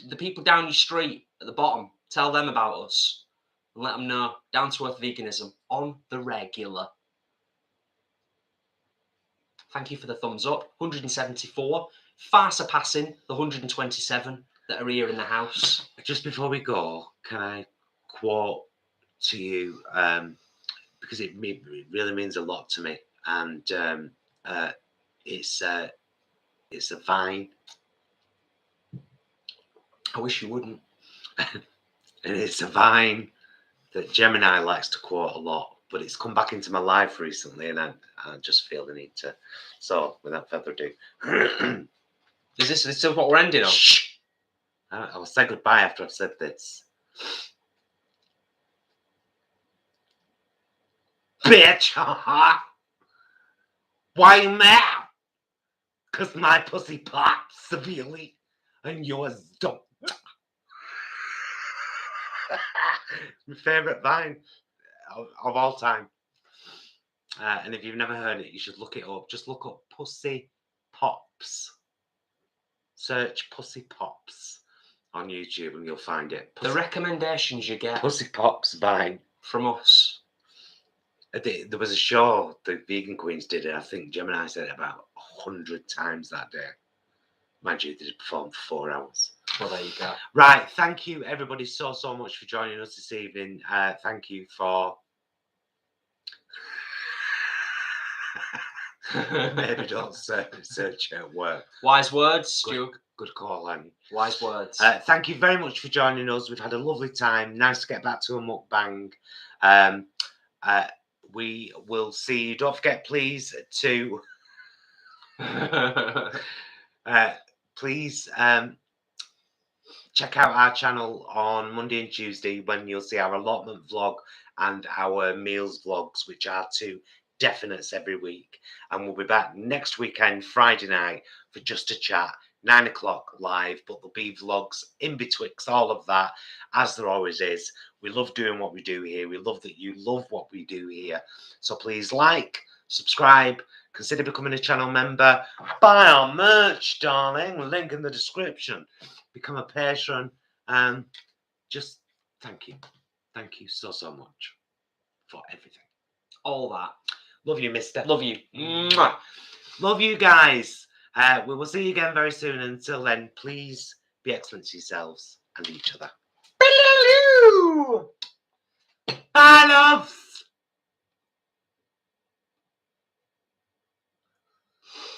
the people down your street at the bottom. Tell them about us and let them know. Down to earth veganism on the regular. Thank you for the thumbs up. 174, far surpassing the 127 that are here in the house. Just before we go, can I quote to you, because it really means a lot to me, and it's a vine. I wish you wouldn't. And it's a vine that Gemini likes to quote a lot, but it's come back into my life recently, and I just feel the need to. So, without further ado, is this what we're ending on? Shh. I will say goodbye after I've said this. Bitch! Why you mad? Because my pussy pops severely and yours don't. My favourite vine of all time. And if you've never heard it, you should look it up. Just look up Pussy Pops. Search Pussy Pops on YouTube and you'll find it. The recommendations you get. Pussy Pops vine. From us. There was a show the Vegan Queens did it. I think Gemini said it about 100 times that day. Mind you, they performed for 4 hours. Well, there you go. Right. Thank you, everybody, so much for joining us this evening. Thank you for... Maybe don't search at work. Wise words, Stu. Good call, Annie. Wise words. Thank you very much for joining us. We've had a lovely time. Nice to get back to a mukbang. We will see you. Don't forget, please, to Please check out our channel on Monday and Tuesday when you'll see our allotment vlog and our meals vlogs, which are 2 definites every week. And we'll be back next weekend, Friday night, for just a chat, 9 o'clock live. But there'll be vlogs in betwixt all of that, as there always is. We love doing what we do here. We love that you love what we do here. So please like, subscribe, consider becoming a channel member, buy our merch, darling. Link in the description. Become a patron, and just thank you so much for everything. All that. Love you, mister. Love you. Mwah. Love you guys. We will see you again very soon. Until then, please be excellent to yourselves and each other. Bye, love.